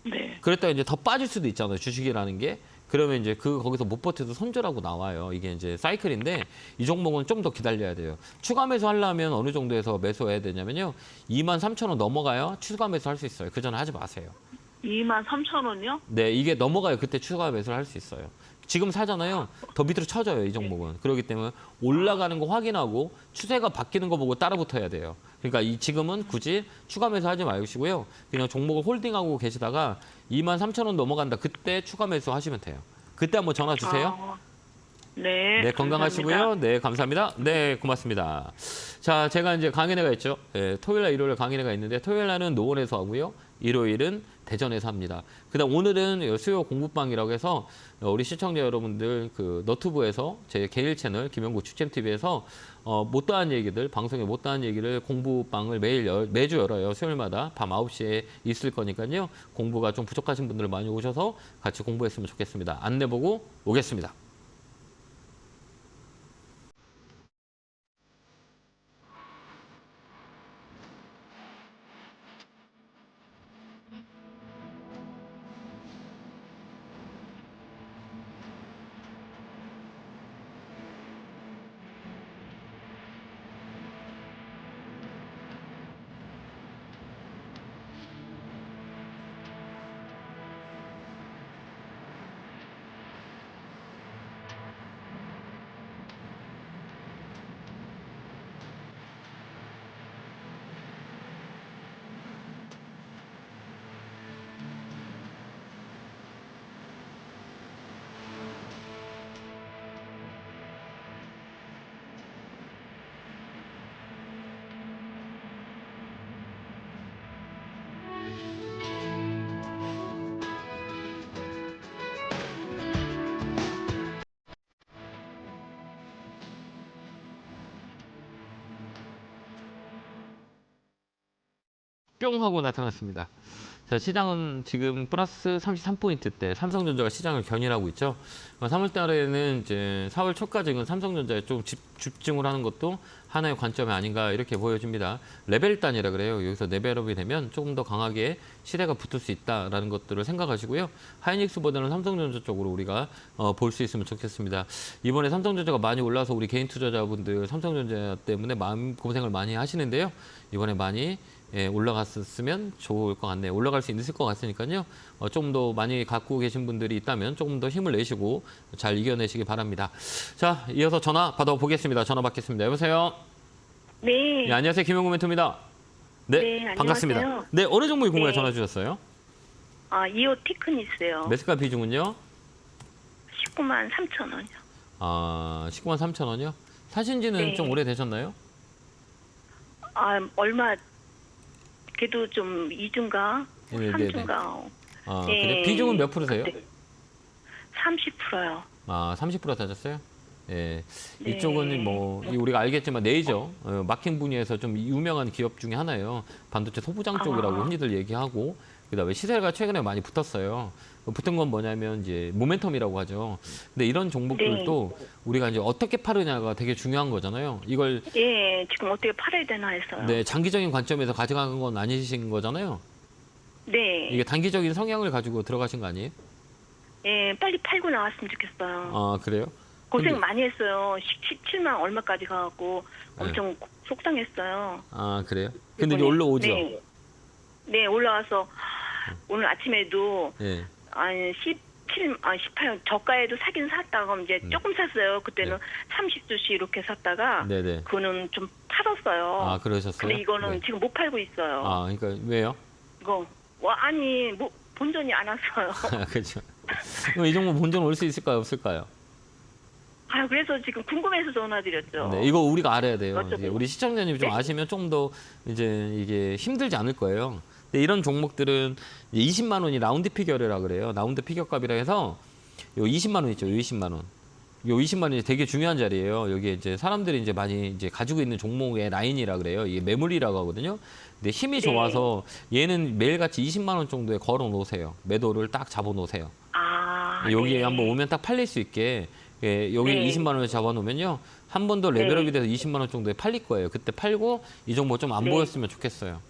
네. 그랬다가 이제 더 빠질 수도 있잖아요. 주식이라는 게. 그러면 이제 거기서 못 버텨도 손절하고 나와요. 이게 이제 사이클인데 이 종목은 좀 더 기다려야 돼요. 추가 매수 하려면 어느 정도에서 매수해야 되냐면요. 23,000원 넘어가요. 추가 매수 할 수 있어요. 그 전에 하지 마세요. 23,000원이요? 네, 이게 넘어가요. 그때 추가 매수를 할 수 있어요. 지금 사잖아요. 더 밑으로 쳐져요, 이 종목은. 그렇기 때문에 올라가는 거 확인하고 추세가 바뀌는 거 보고 따라 붙어야 돼요. 그러니까 지금은 굳이 추가 매수하지 마시고요. 그냥 종목을 홀딩하고 계시다가 23,000원 넘어간다. 그때 추가 매수 하시면 돼요. 그때 한번 전화 주세요. 네. 네, 건강하시고요. 감사합니다. 네, 감사합니다. 네, 고맙습니다. 자, 제가 이제 강연회가 있죠. 네, 토요일날, 일요일 강연회가 있는데 토요일날은 노원에서 하고요. 일요일은 대전에서 합니다. 그다음 오늘은 수요 공부방이라고 해서 우리 시청자 여러분들 그 너튜브에서 제 개일 채널 김영구 추첨TV에서 못다한 얘기들 방송에 못다한 얘기를 공부방을 매주 열어요. 수요일마다 밤 9시에 있을 거니까요. 공부가 좀 부족하신 분들 많이 오셔서 같이 공부했으면 좋겠습니다. 안내 보고 오겠습니다. 뿅 하고 나타났습니다. 자, 시장은 지금 플러스 33포인트대 삼성전자가 시장을 견인하고 있죠. 3월 달에는 이제 4월 초까지는 삼성전자에 좀 집중을 하는 것도 하나의 관점이 아닌가 이렇게 보여집니다. 레벨 단이라 그래요. 여기서 레벨업이 되면 조금 더 강하게 시대가 붙을 수 있다라는 것들을 생각하시고요. 하이닉스보다는 삼성전자 쪽으로 우리가 볼 수 있으면 좋겠습니다. 이번에 삼성전자가 많이 올라서 우리 개인 투자자분들 삼성전자 때문에 마음 고생을 많이 하시는데요. 이번에 많이 올라갔으면 좋을 것 같네요. 올라갈 수 있을 것 같으니까요. 좀 더 많이 갖고 계신 분들이 있다면 조금 더 힘을 내시고 잘 이겨내시기 바랍니다. 자, 이어서 전화 받아보겠습니다. 전화 받겠습니다. 여보세요? 네. 네, 안녕하세요. 김영구 멘토입니다. 네, 네, 반갑습니다. 안녕하세요. 네, 어느 종목이 궁금해 네. 전화 주셨어요? 이오 테크니스요. 매수가 비중은요? 19만 3천 원이요. 19만 3천 원이요? 사신 지는 네. 좀 오래되셨나요? 얼마 그래도 좀 2주인가 네, 네, 3주인가 네. 그래? 비중은 몇 프로세요? 30%요. 30% 다졌어요? 예. 네. 이쪽은 뭐 우리가 알겠지만 네이저 마킹 분야에서 좀 유명한 기업 중에 하나예요. 반도체 소부장 쪽이라고 흔히들 얘기하고 그다음에 시세가 최근에 많이 붙었어요. 붙은 건 뭐냐면 이제 모멘텀이라고 하죠. 근데 이런 종목들도 우리가 이제 어떻게 파느냐가 되게 중요한 거잖아요. 이걸 예, 지금 어떻게 팔아야 되나 했어요. 네, 장기적인 관점에서 가져간 건 아니신 거잖아요. 네. 이게 단기적인 성향을 가지고 들어가신 거 아니에요? 예, 빨리 팔고 나왔으면 좋겠어요. 아, 그래요? 고생 근데- 많이 했어요. 17만 얼마까지 가갖고 네. 엄청 속상했어요. 아, 그래요? 근데 이제 이번에. 올라오죠? 네. 네, 올라와서 오늘 아침에도 예. 한 18, 저가에도 사긴 샀다가 이제 조금 샀어요. 그때는 30주씩 이렇게 샀다가 네네. 그거는 좀 팔았어요. 아, 그러셨어요? 근데 이거는 네. 지금 못 팔고 있어요. 아, 그러니까 왜요? 이거 아니 뭐 본전이 안 왔어요. 그렇죠. 그럼 이 종목 본전 올 수 있을까요, 없을까요? 아 그래서 지금 궁금해서 전화드렸죠. 네, 이거 우리가 알아야 돼요. 어쩌고. 이제 우리 시청자님이 좀 네? 아시면 좀 더 이제 이게 힘들지 않을 거예요. 근데 이런 종목들은 20만 원이 라운드 피겨라 그래요. 라운드 피겨값이라 해서 요 20만 원 있죠. 요 20만 원. 요 20만 원이 되게 중요한 자리예요. 여기 이제 사람들이 이제 많이 이제 가지고 있는 종목의 라인이라 그래요. 이게 매물이라고 하거든요. 근데 힘이 네. 좋아서 얘는 매일같이 20만 원 정도에 걸어 놓으세요. 매도를 딱 잡아 놓으세요. 아 여기에 네. 한번 오면 딱 팔릴 수 있게 예, 여기 네. 20만 원을 잡아 놓으면요. 한 번 더 레벨업이 돼서 20만 원 정도에 팔릴 거예요. 그때 팔고 이 종목 좀 안 네. 보였으면 좋겠어요.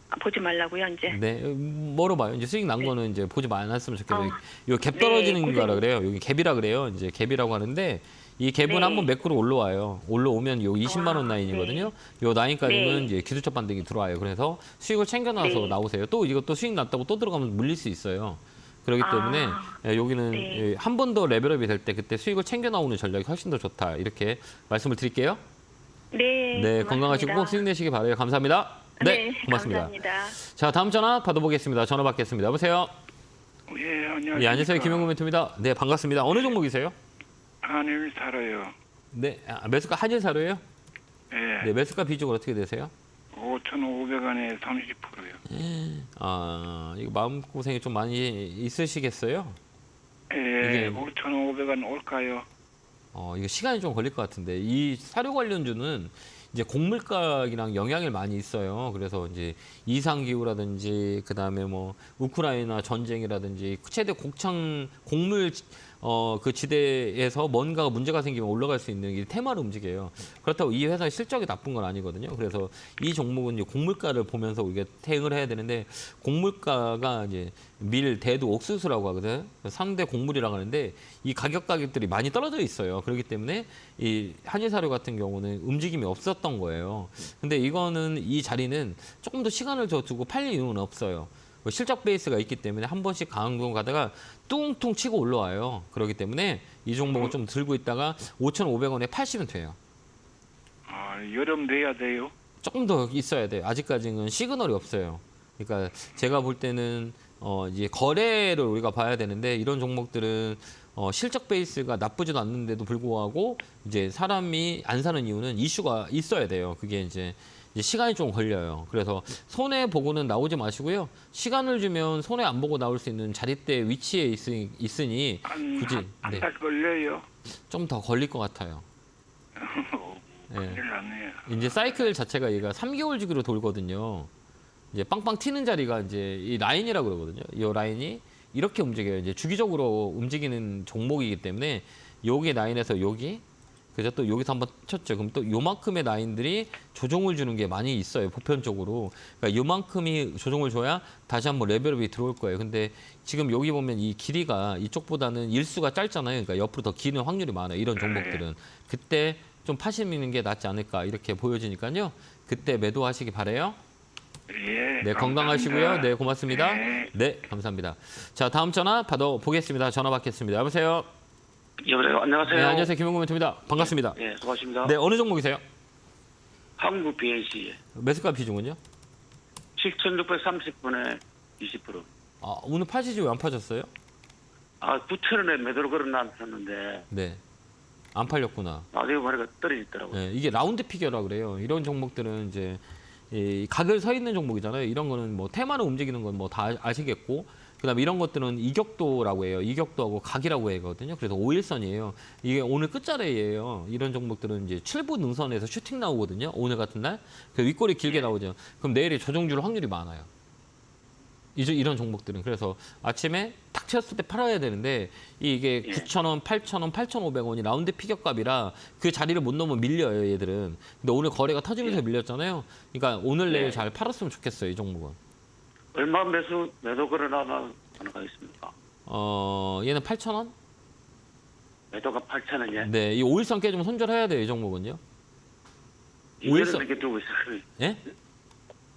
아, 보지 말라고요 이제. 네, 멀어봐요. 이제 수익 난 거는 이제 보지 말았으면 좋겠어요. 아. 요 갭 떨어지는 네, 거라 고생- 그래요. 여기 갭이라 그래요. 이제 갭이라고 하는데 이 갭은 네. 한번 매크로 올라와요. 올라오면 요 20만 원 아, 라인이거든요. 요 라인까지는 네. 이제 기술적 반등이 들어와요. 그래서 수익을 챙겨놔서 네. 나오세요. 또 이것도 수익 났다고 또 들어가면 물릴 수 있어요. 그렇기 아. 때문에 예, 여기는 네. 한 번 더 레벨업이 될 때 그때 수익을 챙겨 나오는 전략이 훨씬 더 좋다. 이렇게 말씀을 드릴게요. 네. 네, 고맙습니다. 건강하시고 꼭 수익 내시기 바라요. 감사합니다. 네, 고맙습니다. 감사합니다. 자, 다음 전화 받아보겠습니다. 전화 받겠습니다. 여보세요. 예, 안녕하세요. 예, 안녕하세요. 김영구 멘토입니다. 네, 반갑습니다. 어느 종목이세요? 한일 살아요. 네, 매수가 한일사료예요? 예, 네, 매수가 비중은 어떻게 되세요? 5,500원에 30%요. 아, 이거 마음고생이 좀 많이 있으시겠어요? 예, 이게- 5,500원 올까요? 이거 시간이 좀 걸릴 것 같은데 이 사료 관련주는 이제 곡물가랑 영향이 많이 있어요. 그래서 이제 이상 기후라든지 그다음에 뭐 우크라이나 전쟁이라든지 최대 곡물 그 지대에서 뭔가 문제가 생기면 올라갈 수 있는 이 테마로 움직여요. 그렇다고 이 회사의 실적이 나쁜 건 아니거든요. 그래서 이 종목은 이제 곡물가를 보면서 우리가 대응을 해야 되는데 곡물가가 이제 밀, 대두, 옥수수라고 하거든. 3대 곡물이라고 하는데 이 가격들이 많이 떨어져 있어요. 그렇기 때문에 이 한일사료 같은 경우는 움직임이 없었던 거예요. 근데 이거는 이 자리는 조금 더 시간을 더 두고 팔릴 이유는 없어요. 실적 베이스가 있기 때문에 한 번씩 강한 공 가다가 뚱뚱 치고 올라와요. 그렇기 때문에 이 종목은 좀 들고 있다가 5,500원에 파시면 돼요. 아, 여름 돼야 돼요. 조금 더 있어야 돼요. 아직까지는 시그널이 없어요. 그러니까 제가 볼 때는 이제 거래를 우리가 봐야 되는데 이런 종목들은 실적 베이스가 나쁘지도 않는데도 불구하고 이제 사람이 안 사는 이유는 이슈가 있어야 돼요. 그게 이제 시간이 좀 걸려요. 그래서 손해 보고는 나오지 마시고요. 시간을 주면 손해 안 보고 나올 수 있는 자릿대 위치에 있으니 굳이 네, 한달 걸려요. 좀 더 걸릴 것 같아요. 네. 큰일 났네요. 이제 사이클 자체가 얘가 3개월 주기로 돌거든요. 이제 빵빵 튀는 자리가 이제 이 라인이라고 그러거든요. 이 라인이 이렇게 움직여요. 이제 주기적으로 움직이는 종목이기 때문에 여기 라인에서 여기 그래서 또 여기서 한번 쳤죠. 그럼 또 요만큼의 라인들이 조정을 주는 게 많이 있어요. 보편적으로. 그러니까 요만큼이 조정을 줘야 다시 한번 레벨업이 들어올 거예요. 근데 지금 여기 보면 이 길이가 이쪽보다는 일수가 짧잖아요. 그러니까 옆으로 더 기는 확률이 많아요. 이런 종목들은. 그때 좀 파시는 게 낫지 않을까 이렇게 보여지니까요. 그때 매도하시기 바래요. 예. 네, 건강하시고요. 감사합니다. 네, 고맙습니다. 네. 네, 감사합니다. 자, 다음 전화 받아보겠습니다. 전화 받겠습니다. 여보세요? 여보세요. 안녕하세요. 네, 안녕하세요. 김영구 멘토입니다. 반갑습니다. 네, 수고하십니다. 네, 어느 종목이세요? 한국 BNC 매수가 비중은요? 7,630분에 20%. 아, 오늘 파시지 왜 안 파셨어요? 9,000원에 매도를 걸어놨었는데 네. 안 팔렸구나. 나중에 보니까 떨어지더라고요. 네, 이게 라운드 피겨라 그래요. 이런 종목들은 이제 이 각을 서 있는 종목이잖아요. 이런 거는 뭐 테마로 움직이는 건 뭐 다 아시겠고, 그다음에 이런 것들은 이격도라고 해요. 이격도하고 각이라고 하거든요. 그래서 5일선이에요. 이게 오늘 끝자리예요. 이런 종목들은 이제 7부 능선에서 슈팅 나오거든요. 오늘 같은 날. 그 윗골이 길게 나오죠. 그럼 내일이 조정 줄 확률이 많아요. 이런 종목들은. 그래서 아침에 탁 튀었을 때 팔아야 되는데 이게 예. 9,000원, 8,000원, 8,500원이 라운드 피격값이라 그 자리를 못 넘으면 밀려요, 얘들은. 근데 오늘 거래가 터지면서 밀렸잖아요. 그러니까 오늘 내일 예. 잘 팔았으면 좋겠어요, 이 종목은. 얼마 매도 거래나가 가능하겠습니까? 얘는 8,000원? 매도가 8,000원이에. 네, 이 5일선 깨지면 손절해야 돼요, 이 종목은요. 2년은 5일선. 넘게 들고 있었거든. 예?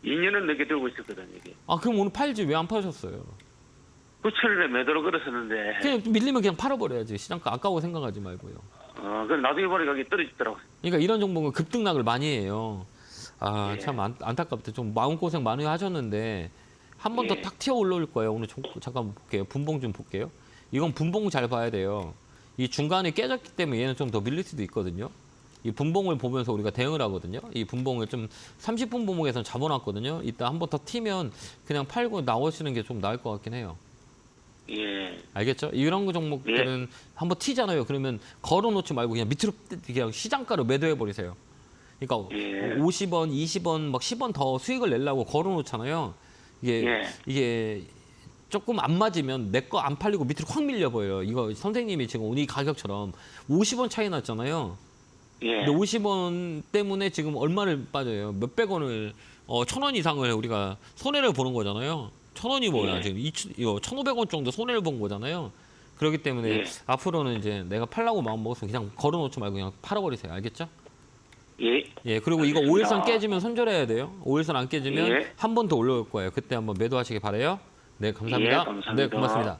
2년은 넘게 들고 있었거든 이게. 아, 그럼 오늘 팔지 왜 안 파셨어요? 9,000원에 매도를 걸었었는데. 그냥 밀리면 그냥 팔아버려야지. 시장가 아까워 생각하지 말고요. 그럼 나중에 보니까 이게 떨어지더라고. 그러니까 이런 종목은 급등락을 많이 해요. 아, 예. 참 안타깝다. 좀 마음고생 많이 하셨는데 한 번 더 예. 탁 튀어 올라올 거예요. 오늘 잠깐 볼게요. 분봉 좀 볼게요. 이건 분봉 잘 봐야 돼요. 이 중간에 깨졌기 때문에 얘는 좀 더 밀릴 수도 있거든요. 이 분봉을 보면서 우리가 대응을 하거든요. 이 분봉을 좀 30분 분봉에서 잡아놨거든요. 이따 한 번 더 튀면 그냥 팔고 나오시는 게 좀 나을 것 같긴 해요. 예. 알겠죠? 이런 거 종목들은 한번 튀잖아요. 그러면 걸어놓지 말고 그냥 밑으로 그냥 시장가로 매도해 버리세요. 그러니까 예. 50원, 20원, 막 10원 더 수익을 내려고 걸어놓잖아요. 예. 이게 조금 안 맞으면 내 거 안 팔리고 밑으로 확 밀려 버려요. 이거 선생님이 지금 오늘 이 가격처럼 50원 차이 났잖아요. 예. 근데 50원 때문에 지금 얼마를 빠져요? 몇백 원을 1,000원 이상을 우리가 손해를 보는 거잖아요. 1,000원이 뭐야? 예. 지금 1,500원 정도 손해를 본 거잖아요. 그렇기 때문에 예. 앞으로는 이제 내가 팔라고 마음 먹었으면 그냥 걸어놓지 말고 그냥 팔아버리세요. 알겠죠? 예. 예. 그리고 이거 알겠습니다. 5일선 깨지면 손절해야 돼요. 5일선 안 깨지면 예. 한 번 더 올라올 거예요. 그때 한번 매도하시기 바라요. 네, 감사합니다. 예, 감사합니다. 네, 고맙습니다.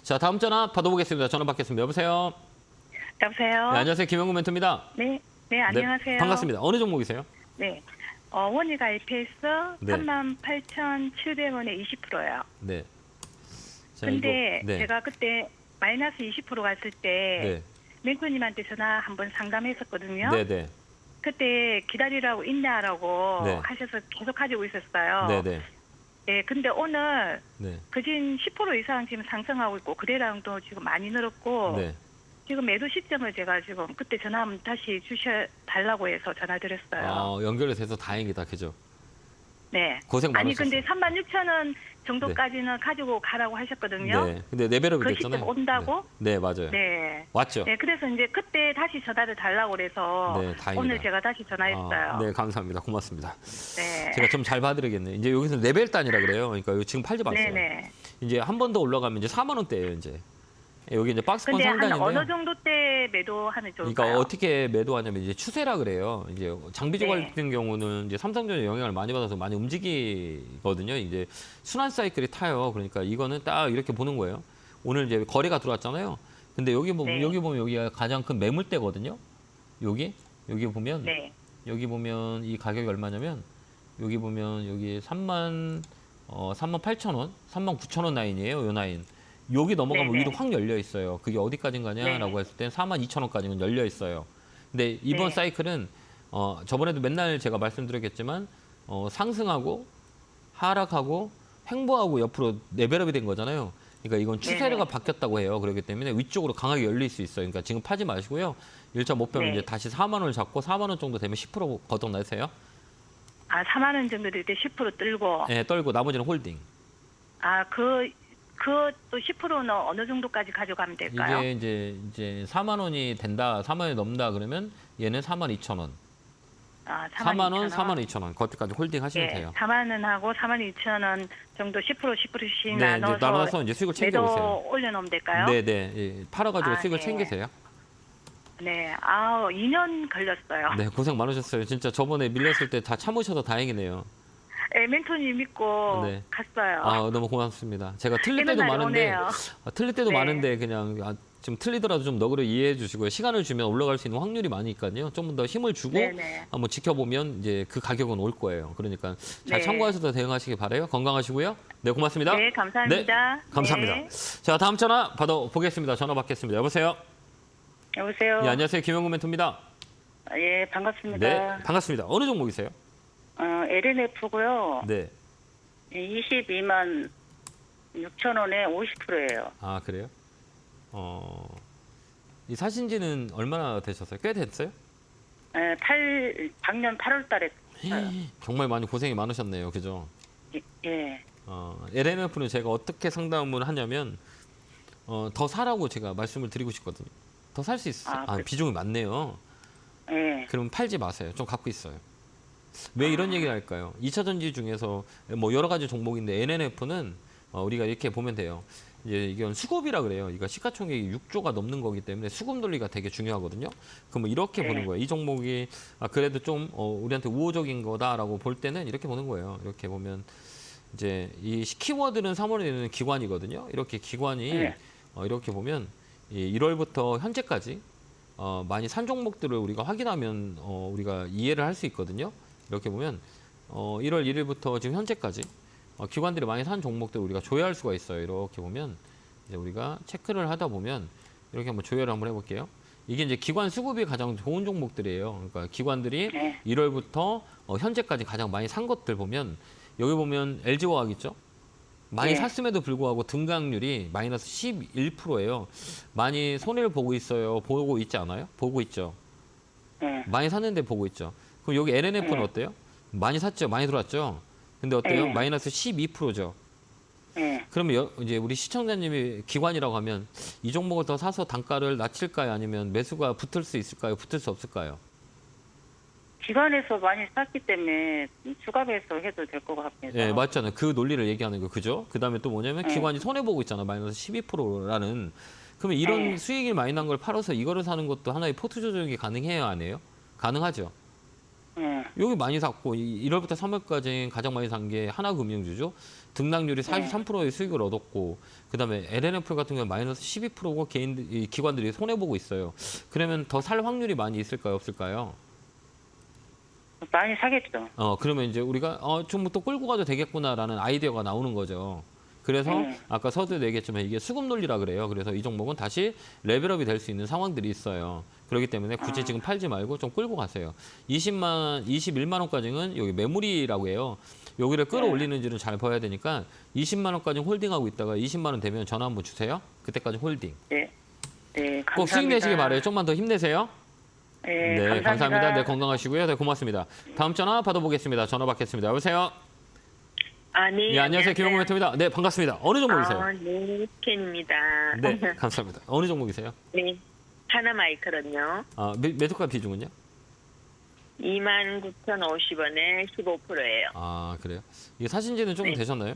자, 다음 전화 받아보겠습니다. 전화 받겠습니다. 여보세요? 여보세요. 네, 안녕하세요. 김영구 멘토입니다. 네, 네, 안녕하세요. 네, 반갑습니다. 어느 종목이세요? 네, 원익 IPS 네. 38,700원에 20%예요. 네. 자, 근데 이거, 네. 제가 그때 마이너스 20% 갔을 때 네. 맹구님한테 전화 한번 상담했었거든요. 네, 네. 그때 기다리라고 인내하라고 네. 하셔서 계속 가지고 있었어요. 네, 네. 네, 근데 오늘 네. 그진 10% 이상 지금 상승하고 있고 거래량도 지금 많이 늘었고 네. 지금 매도 시점을 제가 지금 그때 전화 한번 다시 주셔달라고 해서 전화드렸어요. 연결이 돼서 다행이다. 그죠? 네. 고생 아니 많으셨어요. 근데 36,000원 정도까지는 가지고 가라고 하셨거든요. 네. 근데 레벨업이 그 됐잖아요. 시점 온다고? 네, 맞아요. 네. 왔죠? 네, 그래서 이제 그때 다시 전화를 달라고 그래서 네, 다행이다. 오늘 제가 다시 전화했어요. 네, 감사합니다. 고맙습니다. 네. 제가 좀 잘 봐드리겠네요. 이제 여기서 레벨 단이라 그래요. 그러니까 이거 지금 팔지 마세요. 네네. 이제 한 번 더 올라가면 이제 4만 원대예요. 이제 여기 이제 박스권 근데 한 상단인데요. 어느 정도 때 매도하면 좋을까요? 그러니까 어떻게 매도하냐면 이제 추세라 그래요. 이제 장비주 네. 같은 경우는 이제 삼성전자 영향을 많이 받아서 많이 움직이거든요. 이제 순환 사이클이 타요. 그러니까 이거는 딱 이렇게 보는 거예요. 오늘 이제 거래가 들어왔잖아요. 근데 여기 보면 네. 여기가 가장 큰 매물대거든요. 여기 보면 네. 여기 보면 이 가격이 얼마냐면 여기 보면 여기 38,000원, 39,000원 라인이에요. 요 라인. 여기 넘어가면 네네. 위로 확 열려 있어요. 그게 어디까지인가냐라고 네. 했을 땐 42,000원까지는 열려 있어요. 근데 이번 네. 사이클은 저번에도 맨날 제가 말씀드렸겠지만 상승하고 하락하고 횡보하고 옆으로 레벨업이 된 거잖아요. 그러니까 이건 추세가 네네. 바뀌었다고 해요. 그렇기 때문에 위쪽으로 강하게 열릴 수 있어요. 그러니까 지금 파지 마시고요. 1차 목표는 네. 이제 다시 4만 원을 잡고 4만 원 정도 되면 10% 거둬내세요. 아, 4만 원 정도 될 때 10% 떨고. 네, 떨고 나머지는 홀딩. 아, 그또 10%는 어느 정도까지 가져가면 될까요? 이게 이제 4만 원이 된다, 4만 원이 넘다 그러면 얘는 4만 2천 원. 아, 4만 원, 2천 4만 2천 원. 그때까지 홀딩 하시면 예, 돼요. 4만 원하고 4만 2천 원 정도 10%씩 네, 이제 나눠서 나눠서 이제 수익을 챙겨보세요. 매도 올려놓으면 될까요? 네, 네. 예, 팔아가지고 아, 수익을 네. 챙기세요. 네. 아, 2년 걸렸어요. 네, 고생 많으셨어요. 진짜 저번에 밀렸을 때 다 참으셔서 다행이네요. 네, 멘토님 믿고 네. 갔어요. 아, 너무 고맙습니다. 제가 틀릴 힘든 때도 날이 많은데, 오네요. 틀릴 때도 네. 많은데 그냥 좀 틀리더라도 좀 너그러 이해해 주시고요. 시간을 주면 올라갈 수 있는 확률이 많으니까요. 좀 더 힘을 주고 네네. 한번 지켜보면 이제 그 가격은 올 거예요. 그러니까 잘 네. 참고하셔서 대응하시기 바라요. 건강하시고요. 네, 고맙습니다. 네, 감사합니다. 네, 감사합니다. 네. 자, 다음 전화 받아보겠습니다. 전화 받겠습니다. 여보세요? 여보세요. 네, 안녕하세요. 김영구 멘토입니다. 예, 반갑습니다. 네, 반갑습니다. 어느 종목이세요? LNF고요. 네. 22만 6천 원에 50%예요. 아, 그래요? 이 사신지는 얼마나 되셨어요? 꽤 됐어요? 작년 8월 달에 정말 많이 고생이 많으셨네요. 그죠? 예. LNF는 제가 어떻게 상담을 하냐면 더 사라고 제가 말씀을 드리고 싶거든요. 더 살 수 있어요. 비중이 많네요. 예. 그럼 팔지 마세요. 좀 갖고 있어요. 왜 이런 얘기를 할까요? 2차 전지 중에서 뭐 여러 가지 종목인데 NNF는 우리가 이렇게 보면 돼요. 이제 이건 수급이라 그래요. 이거 시가총액이 6조가 넘는 거기 때문에 수급 논리가 되게 중요하거든요. 그럼 뭐 이렇게 보는 거예요. 이 종목이 그래도 좀 우리한테 우호적인 거다라고 볼 때는 이렇게 보는 거예요. 이렇게 보면 이제 이 키워드는 3월에 되는 기관이거든요. 이렇게 기관이 이렇게 보면 1월부터 현재까지 많이 산 종목들을 우리가 확인하면 우리가 이해를 할 수 있거든요. 이렇게 보면 1월 1일부터 지금 현재까지 기관들이 많이 산 종목들을 우리가 조회할 수가 있어요. 이렇게 보면 이제 우리가 체크를 하다 보면 이렇게 한번 조회를 한번 해볼게요. 이게 이제 기관 수급이 가장 좋은 종목들이에요. 그러니까 기관들이 1월부터 현재까지 가장 많이 산 것들 보면 여기 보면 LG화학 있죠? 많이 샀음에도 불구하고 등강률이 마이너스 11%예요. 많이 손해를 보고 있어요. 보고 있지 않아요? 보고 있죠. 많이 샀는데 보고 있죠. 그럼 여기 LNF는 어때요? 많이 샀죠. 많이 들어왔죠. 근데 어때요? 마이너스 12%죠. 그러면 이제 우리 시청자님이 기관이라고 하면 이 종목을 더 사서 단가를 낮출까요? 아니면 매수가 붙을 수 있을까요? 붙을 수 없을까요? 기관에서 많이 샀기 때문에 추가 배수해도 될 것 같아서. 네, 맞잖아요. 그 논리를 얘기하는 거, 그죠? 그 다음에 또 뭐냐면 기관이 손해보고 있잖아. 마이너스 12%라는. 그러면 이런 수익이 많이 난 걸 팔아서 이거를 사는 것도 하나의 포트 조정이 가능해요? 안 해요? 가능하죠. 여기 많이 샀고 1월부터 3월까지 가장 많이 산 게 하나금융주죠. 등락률이 43%의 수익을 얻었고 그다음에 LNF 같은 경우는 마이너스 12%고 기관들이 손해보고 있어요. 그러면 더 살 확률이 많이 있을까요? 없을까요? 많이 사겠죠. 그러면 이제 우리가 좀 또 끌고 가도 되겠구나라는 아이디어가 나오는 거죠. 그래서 아까 서두에도 얘기했지만 이게 수급 논리라 그래요. 그래서 이 종목은 다시 레벨업이 될 수 있는 상황들이 있어요. 그렇기 때문에 굳이 지금 팔지 말고 좀 끌고 가세요. 21만 원까지는 여기 매물이라고 해요. 여기를 끌어올리는지를 잘 봐야 되니까 20만 원까지 홀딩하고 있다가 20만 원 되면 전화 한번 주세요. 그때까지 홀딩. 네. 네, 감사합니다. 꼭 수익 내시기 바라요. 좀만 더 힘내세요. 네, 감사합니다. 네, 건강하시고요. 네, 고맙습니다. 다음 전화 받아보겠습니다. 전화 받겠습니다. 여보세요? 네, 안녕하세요. 김용문 멘토입니다. 네, 반갑습니다. 어느 종목이세요? 네, 캔입니다. 네, 감사합니다. 어느 종목이세요? 네, 하나마이크론요. 매수가 비중은요? 29,050원에 15%예요. 그래요? 이게 사신 지는 좀 되셨나요?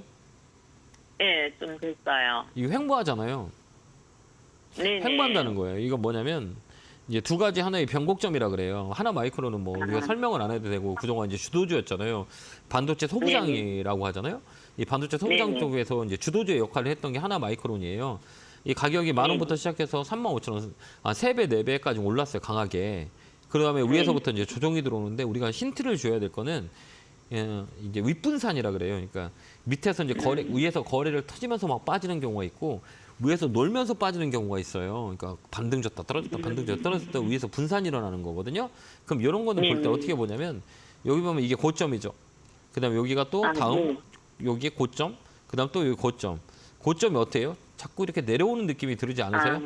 네, 좀 됐어요. 이거 횡보하잖아요. 네, 횡보한다는 거예요. 이거 뭐냐면 이제 두 가지 하나의 변곡점이라 그래요. 하나 마이크로는 뭐 우리가 설명을 안 해도 되고 그동안 이제 주도주였잖아요. 반도체 소부장이라고 하잖아요. 이 반도체 소부장 쪽에서 이제 주도주의 역할을 했던 게 하나 마이크론이에요. 이 가격이 10,000원부터 시작해서 35,000원, 3배, 4배까지 올랐어요. 강하게. 그다음에 위에서부터 이제 조정이 들어오는데 우리가 힌트를 줘야 될 거는 이제 윗분산이라 그래요. 그러니까 밑에서 이제 위에서 거래를 터지면서 막 빠지는 경우가 있고 위에서 놀면서 빠지는 경우가 있어요. 그러니까 반등 줬다 떨어졌다 반등 줬다 떨어졌다 위에서 분산이 일어나는 거거든요. 그럼 이런 거는 볼 때 어떻게 보냐면 여기 보면 이게 고점이죠. 그다음에 여기가 또 다음 여기에 고점, 그다음 또 여기 고점. 고점이 어때요? 자꾸 이렇게 내려오는 느낌이 들지 않으세요?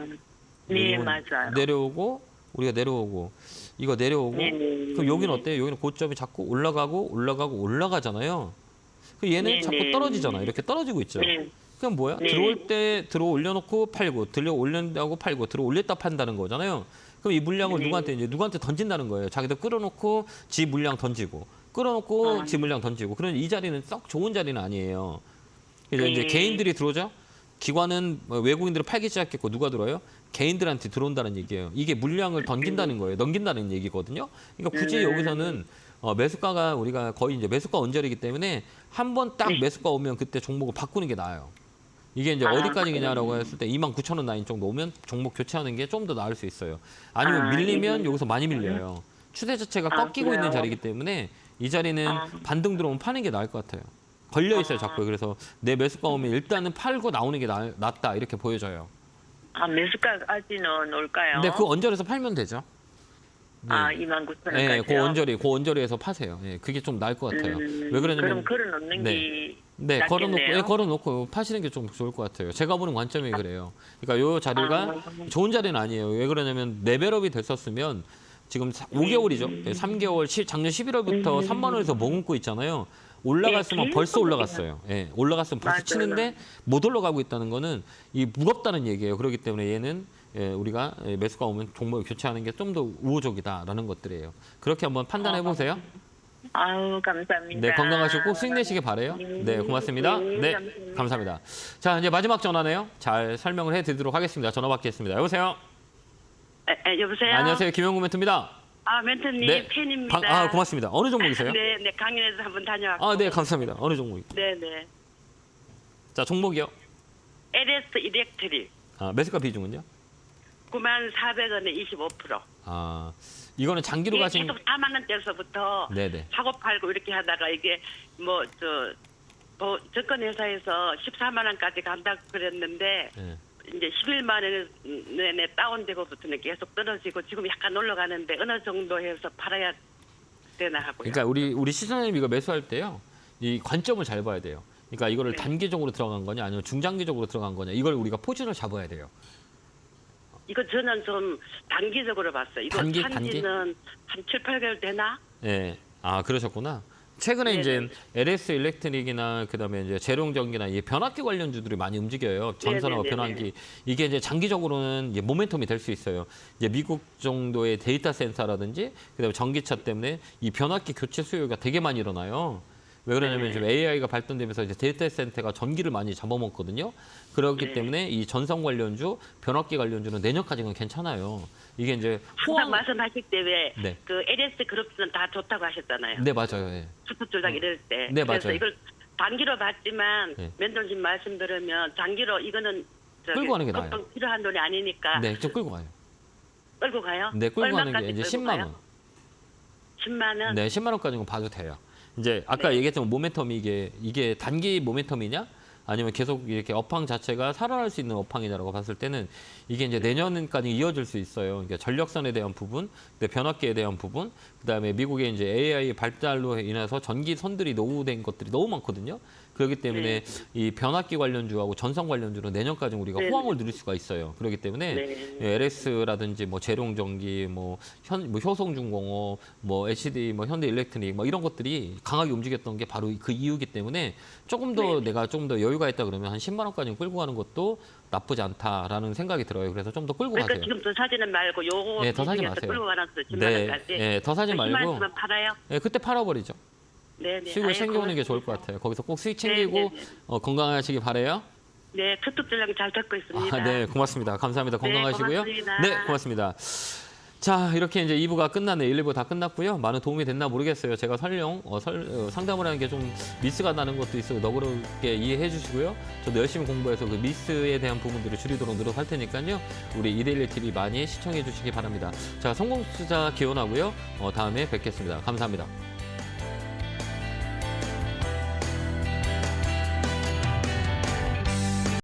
네, 맞아요. 내려오고 우리가 내려오고 이거 내려오고 그럼 여기는 어때요? 여기는 고점이 자꾸 올라가잖아요. 그럼 얘는 자꾸 떨어지잖아요. 이렇게 떨어지고 있죠. 그럼 뭐야? 들어올 때 들어 올려놓고 팔고, 들어 올린다고 팔고, 들어 올렸다 판다는 거잖아요. 그럼 이 물량을 누구한테 던진다는 거예요. 자기도 끌어놓고 지 물량 던지고, 끌어놓고 지 물량 던지고. 그런 이 자리는 썩 좋은 자리는 아니에요. 그래서 이제 개인들이 들어오죠. 기관은 외국인들을 팔기 시작했고 누가 들어요? 개인들한테 들어온다는 얘기예요. 이게 물량을 던진다는 거예요. 넘긴다는 얘기거든요. 그러니까 굳이 여기서는 매수가가 우리가 거의 이제 매수가 언저리이기 때문에 한 번 딱 매수가 오면 그때 종목을 바꾸는 게 나아요. 이게 이제 어디까지냐라고 했을 때 29,000원 라인 정도 오면 종목 교체하는 게 좀 더 나을 수 있어요. 아니면 밀리면 여기서 많이 밀려요. 추세 자체가 꺾이고 있는 자리이기 때문에 이 자리는 반등 들어오면 파는 게 나을 것 같아요. 걸려 있어요, 자꾸. 그래서 내 매수가 오면 일단은 팔고 나오는 게 낫다 이렇게 보여져요. 매수가까지는 올까요? 근데 그 언저리에서 팔면 되죠. 네. 29,000원까지요? 네, 그 언저리에서 파세요. 예, 그게 좀 나을 것 같아요. 왜 그러냐면 그럼 걸어놓는 게 걸어놓고 파시는 게 좀 좋을 것 같아요. 제가 보는 관점이 그래요. 그러니까 요 자리가 좋은 자리는 아니에요. 왜 그러냐면 레벨업이 됐었으면 지금 5개월이죠. 3개월, 작년 11월부터 3만 원에서 머금고 있잖아요. 올라갔으면 네, 벌써 계속 올라갔어요. 예, 올라갔으면 벌써 맞아요. 치는데 못 올라가고 있다는 거는 이 무겁다는 얘기예요. 그렇기 때문에 얘는 우리가 매수가 오면 종목을 교체하는 게 좀 더 우호적이다라는 것들이에요. 그렇게 한번 판단해 보세요. 아유, 감사합니다. 네, 건강하시고 꼭 수익 내시길 바래요. 네, 고맙습니다. 네, 감사합니다. 자, 이제 마지막 전화네요. 잘 설명을 해드리도록 하겠습니다. 전화 받겠습니다. 여보세요. 여보세요. 안녕하세요, 김영구 멘토입니다. 멘토님 네. 팬입니다. 고맙습니다. 어느 종목이세요? 네, 강연에서 한번 다녀왔고. 네, 감사합니다. 어느 종목이? 네. 자, 종목이요. LS 일렉트릭 매수가 비중은요? 94,000원에 25%. 이거는 장기로 가신. 계속 4만 원대에서부터 네네. 사고 팔고 이렇게 하다가 이게 증권회사에서 14만 원까지 간다고 그랬는데 네. 이제 11만 원에 다운되고부터는 계속 떨어지고 지금 약간 올라가는데 어느 정도 해서 팔아야 되나 하고요. 그러니까 우리 시청자님 이거 매수할 때요, 이 관점을 잘 봐야 돼요. 그러니까 이거를 네. 단기적으로 들어간 거냐, 아니면 중장기적으로 들어간 거냐, 이걸 우리가 포지션을 잡아야 돼요. 이거 저는 좀 단기적으로 봤어요. 이거 단기? 산지는 한 7, 8개월 되나? 네. 그러셨구나. 최근에 네네. 이제 LS 일렉트릭이나 그다음에 이제 재룡전기나 이 변압기 관련주들이 많이 움직여요. 전선하고 네네네네. 변압기. 이게 이제 장기적으로는 이제 모멘텀이 될 수 있어요. 이제 미국 정도의 데이터 센터라든지 그다음에 전기차 때문에 이 변압기 교체 수요가 되게 많이 일어나요. 왜 그러냐면 네. 지금 AI가 발전되면서 이제 데이터 센터가 전기를 많이 잡아먹거든요. 그렇기 네. 때문에 이 전선 관련주, 변압기 관련주는 내년까지는 괜찮아요. 이게 이제 항상 말씀하실 때 왜 네. 그 LS 그룹은 다 좋다고 하셨잖아요. 네, 맞아요. 예. 수급 조작 이럴 때. 네, 그래서 맞아요. 이걸 단기로 봤지만 네. 멘토님 말씀 들으면 장기로 이거는 끌고 가는 게 나아요. 보통 필요한 돈이 아니니까 네, 좀 끌고 가요. 끌고 가요? 네, 끌고 가는 게 얼마까지 이제 끌고 10만 가요? 원. 10만 원? 네, 10만 원까지는 봐도 돼요. 이제 아까 네. 얘기했던 모멘텀이 이게 단기 모멘텀이냐? 아니면 계속 이렇게 업황 자체가 살아날 수 있는 업황이냐라고 봤을 때는 이게 이제 내년까지 이어질 수 있어요. 그러니까 전력선에 대한 부분, 변압기에 대한 부분, 그다음에 미국의 이제 AI 발달로 인해서 전기 선들이 노후된 것들이 너무 많거든요. 그렇기 때문에 이 변압기 관련주하고 전선 관련주는 내년까지 우리가 네. 호황을 누릴 수가 있어요. 그렇기 때문에 네. LS라든지 뭐 재룡전기, 뭐 효성중공업, 뭐 HD, 뭐 현대일렉트릭, 뭐 이런 것들이 강하게 움직였던 게 바로 그 이유이기 때문에 조금 더 내가 좀 더 여유가 있다 그러면 한 10만 원까지 끌고 가는 것도 나쁘지 않다라는 생각이 들어요. 그래서 좀 더 끌고 그러니까 가세요. 지금 더 사지는 말고 요거 네, 더 사지 중에서 마세요. 끌고 가는 거 10만 네, 원까지. 네, 더 사지 10만 말고 원만 팔아요? 네, 그때 팔아버리죠. 네네. 수익을 챙겨오는 게 좋을 것 같아요. 거기서 꼭 수익 챙기고 네, 네, 네. 건강하시기 바래요. 네, 투톱 전략 잘 듣고 있습니다. 네, 고맙습니다. 감사합니다. 건강하시고요. 고맙습니다. 네, 고맙습니다. 자, 이렇게 이제 2부가 끝났네. 1, 2부 다 끝났고요. 많은 도움이 됐나 모르겠어요. 제가 상담을 하는 게 좀 미스가 나는 것도 있어요. 너그럽게 이해해 주시고요. 저도 열심히 공부해서 그 미스에 대한 부분들을 줄이도록 노력할 테니까요. 우리 이데일리 TV 많이 시청해 주시기 바랍니다. 자, 성공투자 기원하고요. 다음에 뵙겠습니다. 감사합니다.